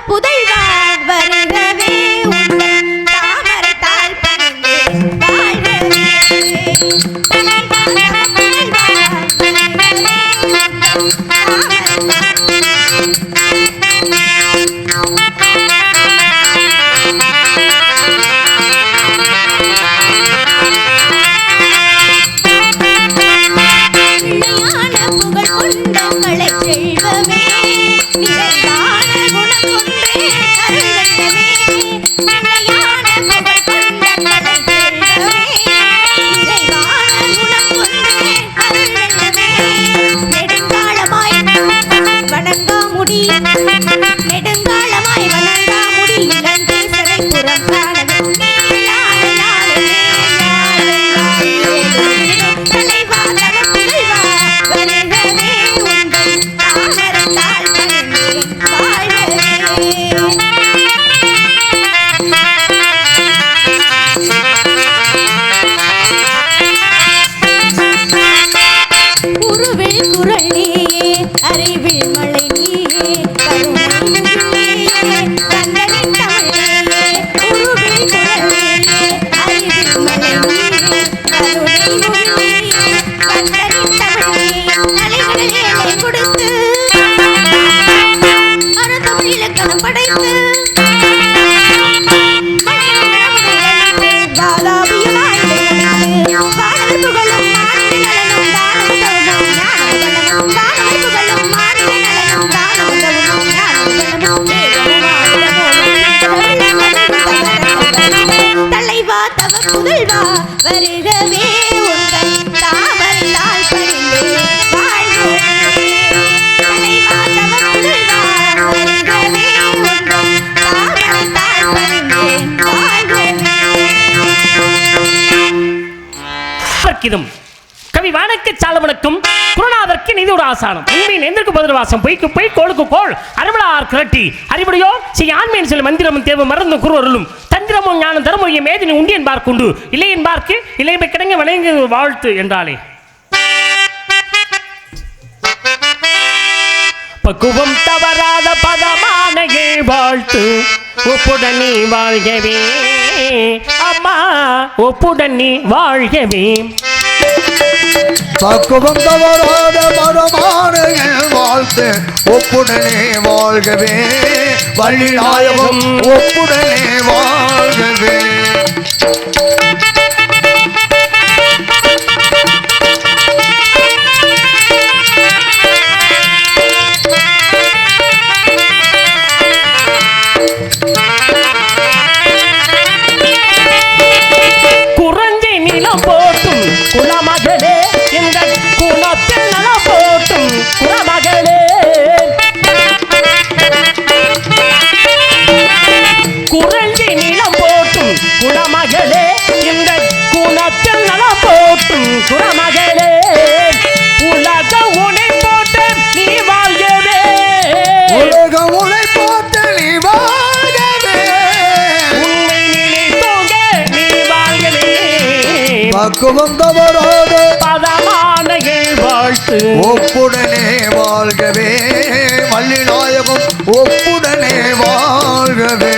புதைவா வருகவே உந்தன் தாமரை தாழ் பணிந்து வாழ்கவே நெடுங்காலமாய் வணங்கா முடி இழந்தே சிறை புறம் தலைவா தன புதைவா வருகவே உந்தன் தாமரை தாழ் பணிந்து வாழ்கவே உருவில் குரல் நீயே அறிவில் மழை நீயே கருணை முகிலே கந்தனின் தமிழே உருவில் குரல் நீயே அறிவில் மழை நீயே கருணை முகிலே கந்தனின் தமிழே அலைகளில் ஏழை கொடுத்து அறுதம் இலக்கணம் படைத்து தலைவா தவ புதல்வா வருகவே உந்தன் தாமரை தாழ் பணிந்து வாழ்கவே தலைவா தவ புதல்வா வருகவே உந்தன் தாமரை தாழ் பணிந்து வாழ்கவே. கவி வானக்கு சாலவனுக்கும் குருநாதற்கு நிதி ஒரு ஆசானம் உண்மையின் எந்திற்கு பதில் வாசம் பொய்க்கு பொய் கோளுக்கு கோள் அருமலார் கிரட்டி அறிவுடையோ செய்ய ஆண்மையின் சில மந்திரமும் தேவை மறந்து குருவருளும் தந்திரமும் ஞானம் தருமுறைய மேதினி உண்டியன் பார்க்குண்டு இல்லையன் பார்க்கு இளைமை கிடங்க வணங்கி வாழ்த்து என்றாலே பக்குவம் தவறாத பதமான வாழ்த்து ஒப்புடனே வாழ்கவே அம்மா ஒப்புடனே வாழ்கவே பக்குவம் தவறாத மரமான வாழ்த்து ஒப்புடனே வாழ்கவே வள்ளி நாயகம் ஒப்புடனே வாழ்கவே குறைஞ்சி நிலம் போட்டும் குலமகளே இந்த குலத்தில் நலம் போட்டும் குலமகளே குறைஞ்சி நிலம் போட்டும் குலமகளே இந்த குலத்தில் நலம் போட்டும் குலமகளே உலக உனை போட்டு நீ வாழ்கவே உலக உனை போட்டு நீ வாழ்கவே உண்மை நிலை தோங்க நீ வாழ்கவே பக்குவம் தவறாத பதமான வாழ்த்து ஒப்புடனே வாழ்கவே வள்ளி நாயகம் ஒப்புடனே வாழ்கவே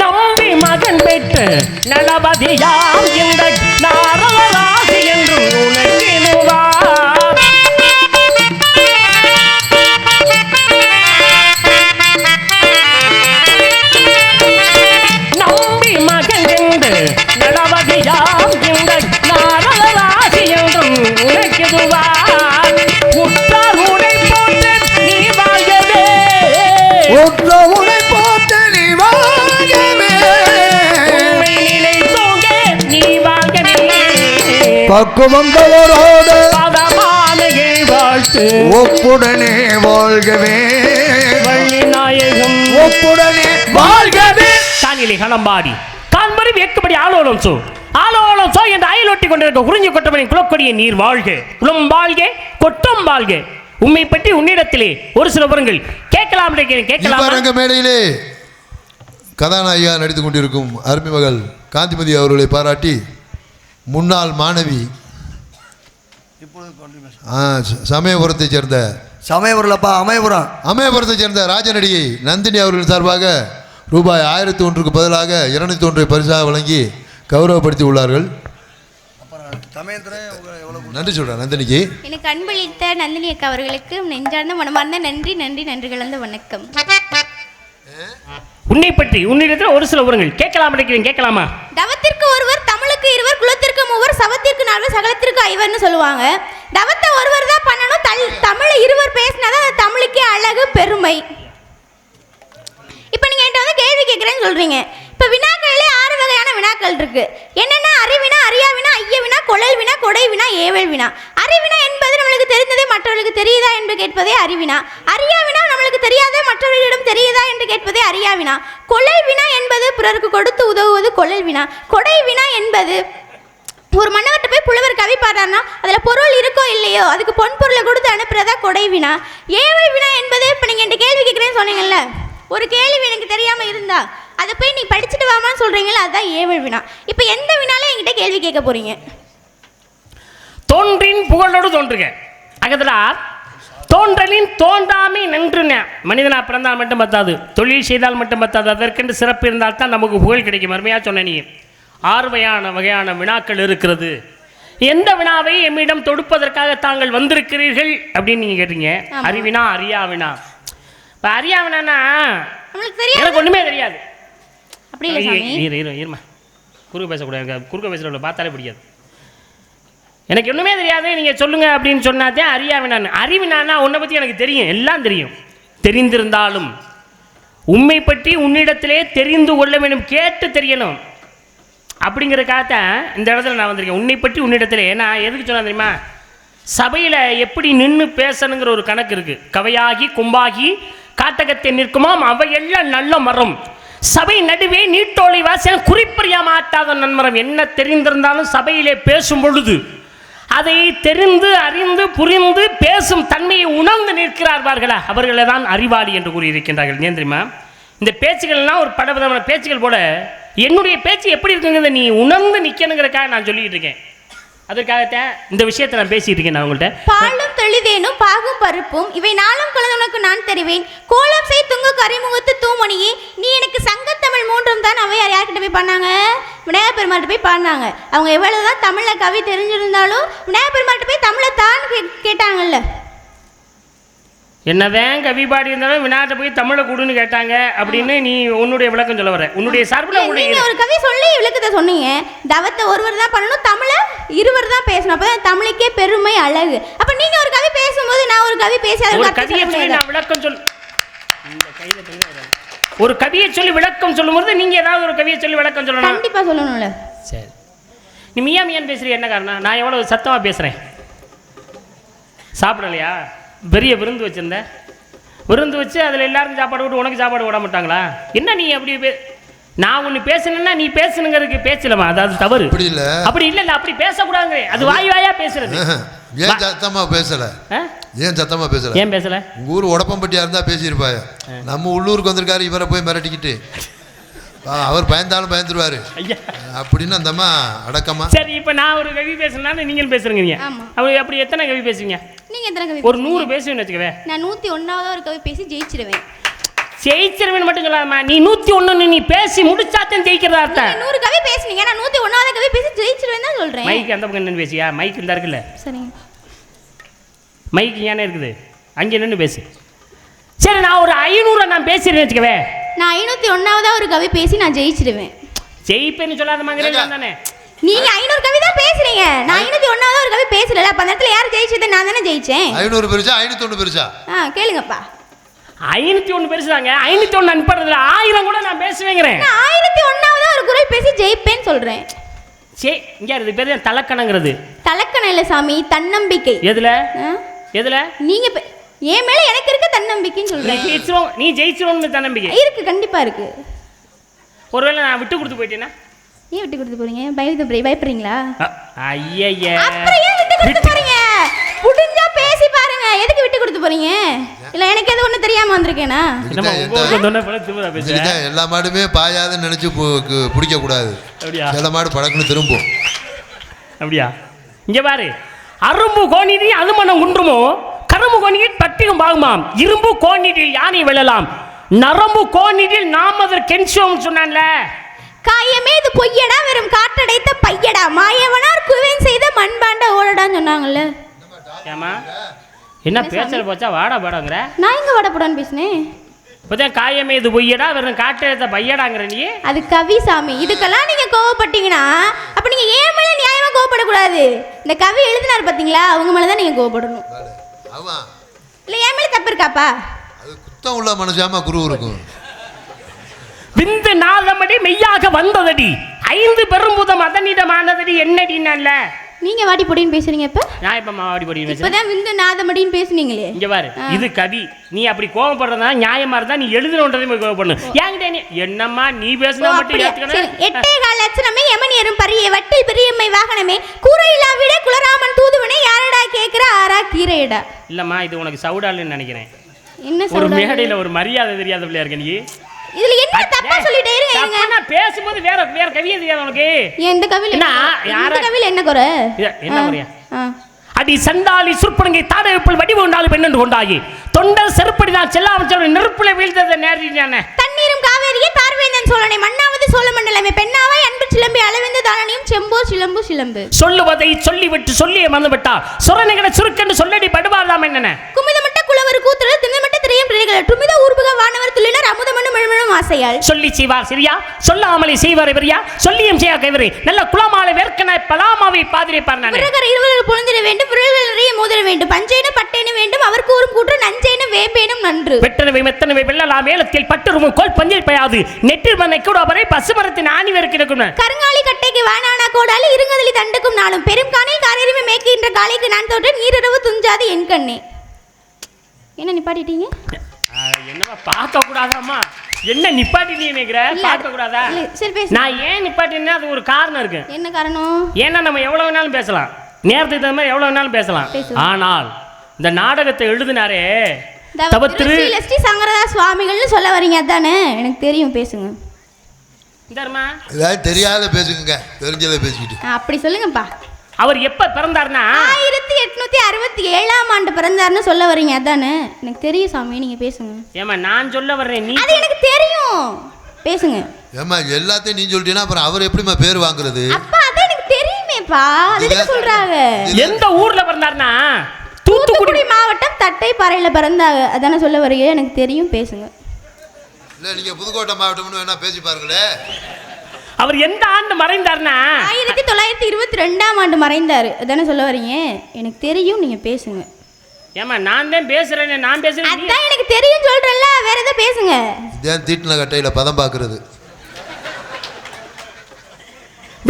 நம்பி மகன் பெற்று நலபதியாம் இந்த நாரதராசி என்றும் உனக்கினுவார் நம்பி மகன் என்று நலபதியாம் இந்த நாரதராசி என்றும் உனக்கினுவார் உற்றார் உனை போட்டு நீ வாழ்கவே உற்ற உனை போட்டு நீ வாழ்கவே உண்மை நிலை தோங்க நீ வாழ்கவே பக்குவம் தவறாத பதமான வாழ்த்து ஒப்புடனே வாழ்கவே வள்ளி நாயகம் ஒப்புடனே வாழ்கவே தானிலை களம்பாடி கால்மறி வேக்கும்படி ஆலோலம் சோ ஆலோலம் சோ என்று அயலொட்டி கொண்டிருக்க குறிஞ்சி கொட்டவனின் குலக்கொடியை நீர் வாழ்க குளம் வாழ்க கொட்டம் வாழ்க உம்மை பற்றி உன்னிடத்திலே ஒரு சில விவரங்கள் கேட்கலாம். கேட்கலாம். மேடையிலே கதாநாயகியாக நடித்துக் கொண்டிருக்கும் அருமை மகள் காந்திமதி அவர்களை பாராட்டி முன்னாள் மாணவி சமயபுரத்தைச் சேர்ந்த அமயபுரத்தைச் சேர்ந்த ராஜநடிகை நந்தினி அவர்கள் சார்பாக ரூபாய் 1001க்கு பதிலாக 201 பரிசாக வழங்கி கௌரவப்படுத்தி உள்ளார்கள். நன்றி சொல்றேன் நந்தினிக்கு. எனக்கு அன்பளித்த நந்தினி அக்கா அவர்களுக்கு நெஞ்சார்ந்த மனமார்ந்த நன்றி நன்றி நன்றி கலந்த வணக்கம். உன்னை பற்றி உன்னிடத்தில் ஒரு சில விவரங்கள் கேட்கலாமா? தவத்திற்கு ஒருவர், தமிழுக்கு இருவர், குலத்திற்கு மூவர், சவத்திற்கு நால்வர், சகலத்திற்கு ஐவர்னு சொல்லுவாங்க. தவத்தை ஒருவர் தான் பண்ணணும். தமிழை இருவர் பேசினாதான் அந்த தமிழுக்கே அழகு பெருமை. இப்போ நீங்க என்கிட்ட வந்து கேள்வி கேட்குறேன்னு சொல்றீங்க. இப்போ வினாக்களிலே 6 வகையான வினாக்கள் இருக்கு. என்னென்ன? அறிவினா, அறியாவினா, ஐயவினா, கொழல் வினா, கொடை வினா, ஏவல் வினா. அறிவினா என்பது நம்மளுக்கு தெரிந்ததே மற்றவர்களுக்கு தெரியுதா என்று கேட்பதே அறிவினா. அறியாவினா நம்மளுக்கு தெரியாத மற்றவர்களிடம் தெரியுதா என்று கேட்பதே அறியாவினா. கொழல் வினா என்பது பிறருக்கு கொடுத்து உதவுவது கொழல் வினா. கொடை வினா என்பது ஒரு மன்னவர்கிட்ட போய் புலவர் கவி பாடுறாருன்னா அதில் பொருள் இருக்கோ இல்லையோ அதுக்கு பொன் பொருளை கொடுத்து அனுப்புறதா கொடை வினா. ஏவல் வினா என்பது இப்போ நீங்கள் என்கிட்ட கேள்வி கேட்குறேன்னு சொன்னீங்கல்ல, ஒரு கேள்வி எனக்கு தெரியாமல் இருந்தா அதை போய் நீ படிச்சுட்டு வாமான்னு சொல்கிறீங்களா, அதுதான் ஏவல் வினா. இப்போ எந்த வினாலே என்கிட்ட கேள்வி கேட்க போறீங்க? தோன்றின் புகழோடு தோன்றுக அகதலா தோன்றலின் தோன்றாமை நன்றுன. மனிதனா பிறந்தால் மட்டும் பத்தாது, தொழில் செய்தால் மட்டும் பத்தாது, அதற்கென்று சிறப்பு இருந்தால் தான் நமக்கு புகழ் கிடைக்கும். அருமையாக சொன்ன நீ 6 வகையான வினாக்கள் இருக்கிறது. எந்த வினாவை எம்மிடம் தொடுப்பதற்காக தாங்கள் வந்திருக்கிறீர்கள் அப்படின்னு நீங்கள் கேட்டீங்க. அறிவினா, அறியாவினா. இப்போ அறியாவினா எனக்கு ஒன்றுமே தெரியாது. அப்படி இல்லை, இருமா குறுக்க பேசக்கூடாது, குறுக்க பேசுகிறவங்கள பார்த்தாலே பிடிக்காது. எனக்கு ஒன்றுமே தெரியாது நீங்கள் சொல்லுங்கள் அப்படின்னு சொன்னாதே அறியாவினான்னு. அறிவினானா உன்னை பற்றி எனக்கு தெரியும், எல்லாம் தெரியும். தெரிந்திருந்தாலும் உண்மை பற்றி உன்னிடத்திலே தெரிந்து கொள்ள வேண்டும், கேட்டு தெரியணும். அப்படிங்கிறக்காகத்தான் இந்த இடத்துல நான் வந்திருக்கேன். உன்னை பற்றி உன்னிடத்திலே. நான் எதுக்கு சொன்னா தெரியுமா? சபையில் எப்படி நின்று பேசணுங்கிற ஒரு கணக்கு இருக்குது. கவையாகி கொம்பாகி காட்டகத்தை நிற்குமாம் அவையெல்லாம் நல்ல மரம், சபை நடுவே நீட்டோலை வாசல் குறிப்பறியா மாட்டாத நன்மரம். என்ன தெரிந்திருந்தாலும் சபையிலே பேசும் பொழுது அதை தெரிந்து அறிந்து புரிந்து பேசும் தன்மையை உணர்ந்து நிற்கிறார்களா அவர்களை தான் அறிவாளி என்று கூறியிருக்கின்றார்கள். ஏன் தெரியுமா? இந்த பேச்சுகள்லாம் ஒரு பலவிதமான பேச்சுகள் போல என்னுடைய பேச்சு எப்படி இருக்குங்கிறத நீ உணர்ந்து நிற்கணுங்கிறக்காக நான் சொல்லிட்டு இருக்கேன். அதற்காகத்தான் இந்த விஷயத்தை நான் பேசிட்டு இருக்கேன். நான் உங்கள்கிட்ட பாலும் தெளிதேனும் பாகும் பருப்பும் இவை நாளும் கலந்து உனக்கு நான் தெரிவேன். கோலம் செய் துங்கு கரிமுகத்து தூமணியே நீ எனக்கு சங்கத்தமிழ் 3 தான் அவையார் யார்கிட்ட போய் பண்ணாங்க? விநாயகர் பெருமாள்கிட்ட போய் பாடினாங்க. அவங்க எவ்வளவுதான் தமிழ்ல கவி தெரிஞ்சிருந்தாலும் விநாயகர் பெருமாள்கிட்ட போய் தமிழை தான் கேட்டாங்கல்ல. என்னதான் கவி பாடி இருந்தாலும் விநாயகர் போய் தமிழை கொடுன்னு கேட்டாங்க அப்படின்னு நீ உன்னுடைய விளக்கம் சொல்ல வர. உன்னுடைய சார்பில் நீங்க ஒரு கவி சொல்லி விளக்கத்தை சொன்னீங்க. தவத்தை ஒருவர் தான் பண்ணணும், தமிழை இருவர் தான் பேசணும், அப்பதான் தமிழுக்கே பெருமை அழகு. அப்ப நீங்க ஒரு கவி பேசும்போது நான் ஒரு கவி பேசி ஒரு கவியை சொல்லி நான் விளக்கம் சொல் இந்த கையில ஒரு கவியை சொல்லி விளக்கம் சொல்லும்போது நீங்க ஏதாவது ஒரு கவியை சொல்லி விளக்கம் சொல்லணும். கண்டிப்பா சொல்லணும்ல. சரி, நீ மியான் பேசுறீ, என்ன காரணம்? நான் எவ்வளவு சத்தமா பேசுறேன்? சாப்பிடலையா? பெரிய விருந்து வச்சுருந்தேன், விருந்து வச்சு அதில் எல்லாருக்கும் சாப்பாடு விட்டு உனக்கு சாப்பாடு விட மாட்டாங்களா? என்ன நீ அப்படி நான் ஒன்று பேசணுன்னா நீ பேசணுங்கிறதுக்கு பேசலமா? அதாவது தவறு. அப்படி இல்லை, அப்படி பேசக்கூடாது. அது வாயா பேசுறது. ஏன் சத்தமா பேசல? ஏன் பேசல? உங்க ஊர் உடப்பம்பட்டியா இருந்தா பேசியிருப்பாய. நம்ம உள்ளூருக்கு வந்திருக்காரு, இவரை போய் மிரட்டிக்கிட்டு அவர் பயந்தாலும் பயந்துருவாரு அப்படின்னு அந்த அம்மா அடக்கமா. சரி, இப்போ நான் ஒரு கவி பேசுனாலும் நீங்கள் பேசுறீங்க. அப்படி எத்தனை கவி பேசுவீங்க? நீங்க எத்தனை கவி? ஒரு 100 பேசுவேன்னு வச்சுக்கவே. நான் 101வது ஒரு கவி பேசி ஜெயிச்சிருவேன். ஜெயிச்சிருவேன் மட்டும் சொல்லாமா, நீ 101 நீ பேசி முடிச்சாத்தான் ஜெயிக்கிறதா அர்த்தம். 100 கவி பேசுனீங்க, நான் 101வது கவி பேசி ஜெயிச்சிருவேன் தான் சொல்றேன். மைக் அந்த பக்கம் நின்று பேசியா? மைக் இந்த இருக்குல்ல, சரிங்க, மைக் ஏனே இருக்குது, அங்கே நின்று பேசு. சரி, நான் ஒரு 500 நான் பேசுறேன்னு வச்சுக்கவே. நான் 501வது ஒரு கவி பேசி நான் ஜெயிச்சிருவேன். ஜெயிப்பேன்னு சொல்லாத மாதிரி தானே. நீங்க 500 கவி தான் பேசுறீங்க, நான் 501வது ஒரு கவி பேசல. அப்ப அந்த இடத்துல யார் ஜெயிச்சது? நான் தானே ஜெயிச்சேன். 500 பெருசா 501 பெருசா? கேளுங்கப்பா. 501 பெருசுதாங்க. 501 அனுப்புறதுல 1000 கூட நான் பேசுவேங்கிறேன். நான் 1001வது ஒரு குரல் பேசி ஜெயிப்பேன்னு சொல்றேன். சே, இங்க இது பேரு தலக்கணங்கிறது. தலக்கணம் இல்ல சாமி, தன்னம்பிக்கை. எதுல நீங்க என் மேல எனக்கு இருக்க தன்னம்பிக்கைன்னு சொல்றேன். நீ ஜெயிச்சிரோன்னு தன்னம்பிக்கை இருக்கு, கண்டிப்பா இருக்கு. ஒருவேளை நான் விட்டு கொடுத்து போயிட்டேன்னா? ஏன் விட்டு கொடுத்து போறீங்க? பயப்படுறீங்களா? ஐயா, அப்புறம் ஏன் விட்டு கொடுத்து போறீங்க? முடிஞ்சா பேசி பாருங்க. எதுக்கு விட்டு கொடுத்து போறீங்க? இல்ல எனக்கு எது ஒண்ணு தெரியாம வந்திருக்கேனா? எல்லா மாடுமே பாயாதுன்னு நினைச்சு பிடிக்க கூடாது. சில மாடு பழக்கணும் திரும்பும். அப்படியா? இங்க பாரு, அரும்பு கோணிடி அது மனம் குன்றுமோ, கரும்பு கோணியில் பட்டியும் பாகுமாம், இரும்பு கோணிடில் யானை வெல்லலாம், நரம்பு கோணிடில் நாம் அதற்கு கென்சோம் சொன்னான்ல. காயமே இது பொய்யடா, வெறும் காற்றடைத்த பையடா, மாயவனார் குவேன் செய்த மண்பாண்ட ஓடடான்னு சொன்னாங்கல்ல. ஏமா என்ன பேசல போச்சா? வாடா பாடாங்கிற. நான் எங்க வாடா போடான்னு பேசினேன்? இப்போதான் காயமே இது பொய்யடா, வெறும் காற்றடைத்த பையடாங்கிற நீ. அது கவி சாமி. இதுக்கெல்லாம் நீங்க கோவப்பட்டீங்கன்னா அப்ப நீங்க ஏன் மேல நியாயமா கோவப்படக்கூடாது. இந்த கவி எழுதினார் பாத்தீங்களா, அவங்க மேலதான் நீங்க கோவப்படணும். இல்ல ஏன் மேல தப்பு இருக்காப்பா? அது குத்தம் உள்ள மனுஷாமா குரு இருக்கும். விந்து நாதமடி மெய்யாக வந்ததடி, 5 பெரும்புதம் அதனிடமானதடி என்னடின்னல்ல. நீங்க வாடி பொடின்னு பேசுறீங்க. இப்ப நான் இப்ப வாடி பொடின்னு பேசுறேன். இப்பதான் விந்து நாதமடின்னு பேசுனீங்களே. இங்க பாரு, இது கவி. நீ அப்படி கோவப்படுறதா நியாயமா இருந்தா நீ எழுதுனோன்றதே கோவப்படணும். ஏங்கிட்ட நீ என்னம்மா நீ பேசுனா மட்டும் ஏத்துக்கணும். 8 லட்சணமே யமன் எறும் பரிய வட்டில் பெரியம்மை வாகனமே கூரையிலா விட குலராமன் தூதுவனே யாரடா கேக்குற ஆரா கீரையடா. இல்லம்மா இது உனக்கு சவுடால்னு நினைக்கிறேன். என்ன ஒரு மேடையில ஒரு மரியாதை தெரியாத பிள்ளையா இருக்க நீ. இதுல என்ன தப்பா சொல்லிட்டே இருங்க. நான் பேசும்போது வேற கவியை தெரியாது உனக்கு. இந்த கவில என்ன? இந்த கவில என்ன குறை? என்ன குறையா? அடி சண்டாளி சுற்பனங்கை தாடவைப்புள் வடிவு கொண்டாலும் பெண்ணென்று கொண்டாயி தொண்டர் செருப்படிதான் செல்லாமல் நெருப்புல வீழ்ந்ததை நேரிட்டானே. தண்ணீரும் காவேரியே பார்வேந்தன் சோழனை மண்ணாவது சோழ மண்டலமே பெண்ணாவாய் அன்பு சிலம்பி அளவிந்த தானனியும் செம்போ சிலம்பு சிலம்பு. சொல்லுவதை சொல்லிவிட்டு சொல்லியே மறந்துவிட்டார். சொரனைகளை சுருக்கென்று சொல்லடி படுவார்தாம் என்னென்ன குமிதமட்ட குளவர் கூத்துறது திமிமட்ட திரையும் பிள்ளைகள் துமித ஊர்புக வானவர் துள்ளினர் அமுதமண்ணு மிழ்மழும் ஆசையால் சொல்லி செய்வார் சரியா, சொல்லாமலே செய்வார் இவரியா, சொல்லியும் செய்யா கைவரை நல்ல குளமாலை வேர்க்கனாய் பலாமாவை பாதிரிப்பார். நான் இருவர்கள் பொழுந்திட வேண்டும், விரல்கள் நிறைய மோதிர வேண்டும், பஞ்சேன பட்டேன வேண்டும், அவர் கூறும் கூற்று நஞ்சேன வேம்பேனும் நன்று. வெட்டனவை மெத்தனவை வெள்ளலாம் மேலத்தில் பட்டுருவும் கோல் பஞ்சில் பயாது நெற்றில் மண்ணை கூட அவரை பசுமரத்தின் ஆணி வரைக்கும் கருங்காலி கட்டைக்கு வானானா கோடாலி இருங்கதலி தண்டுக்கும் நாளும் பெரும் காணில் காரறிவு மேய்க்கின்ற காலைக்கு நான் தோற்று நீரிரவு துஞ்சாது என் கண்ணே. என்ன நிப்பாட்டிட்டீங்க? என்னமா பார்க்க கூடாதாம்மா? என்ன நிப்பாட்டிட்டீங்க நினைக்கிற? பார்க்க கூடாதா? சரி பேசு. நான் ஏன் நிப்பாட்டினா அது ஒரு காரணம் இருக்கு. என்ன காரணம்? ஏன்னா நம்ம எவ்வளவு வேணாலும் பேசலாம், நேரத்துக்கு தகுந்த மாதிரி எவ்வளவு வேணாலும் பேசலாம். ஆனால் இந்த நாடகத்தை எழுதினாரே தவத்திரு ஸ்ரீ சங்கரதாஸ் சுவாமிகள்னு சொல்ல வரீங்க அதானே? எனக்கு தெரியும், பேசுங்க. இந்தர்மா தெரியாத பேசுங்க, தெரிஞ்சதை பேசிக்கிட்டு அப்படி சொல்லுங்கப்பா. அவர் எப்ப பிறந்தார்னா 1867ஆம் ஆண்டு பிறந்தார்னு சொல்ல வரீங்க அதானே? எனக்கு தெரியும் சாமி, நீங்க பேசுங்க. ஏமா நான் சொல்ல வர்றேன், நீ அது எனக்கு தெரியும், பேசுங்க. ஏமா எல்லாத்தையும் நீ சொல்லிட்டீனா அப்புறம் அவர் எப்படிமா பேர் வாங்குறது? அப்பா அது எனக்கு தெரியுமேப்பா, அதுக்கு சொல்றாங்க. எந்த ஊர்ல பிறந்தார்னா தூத்துக்குடி மாவட்டம் தட்டைப்பாறையில பிறந்தாங்க அதானே சொல்ல வரீங்க? எனக்கு தெரியும், பேசுங்க. இல்ல நீங்க புதுக்கோட்டை மாவட்டம்னு வேணா பேசி பாருங்களே. அவர் எந்த ஆண்டு மறைந்தார்னா 1922ஆம் ஆண்டு மறைந்தாரு அதானே சொல்ல வரீங்க? எனக்கு தெரியும், நீங்க பேசுங்க. ஏமா நான் தான் பேசுறேன், நான் பேசுறேன் அதான் எனக்கு தெரியும் சொல்றேன்ல, வேற ஏதோ பேசுங்க. இதான் தீட்டின கட்டையில பதம் பாக்குறது.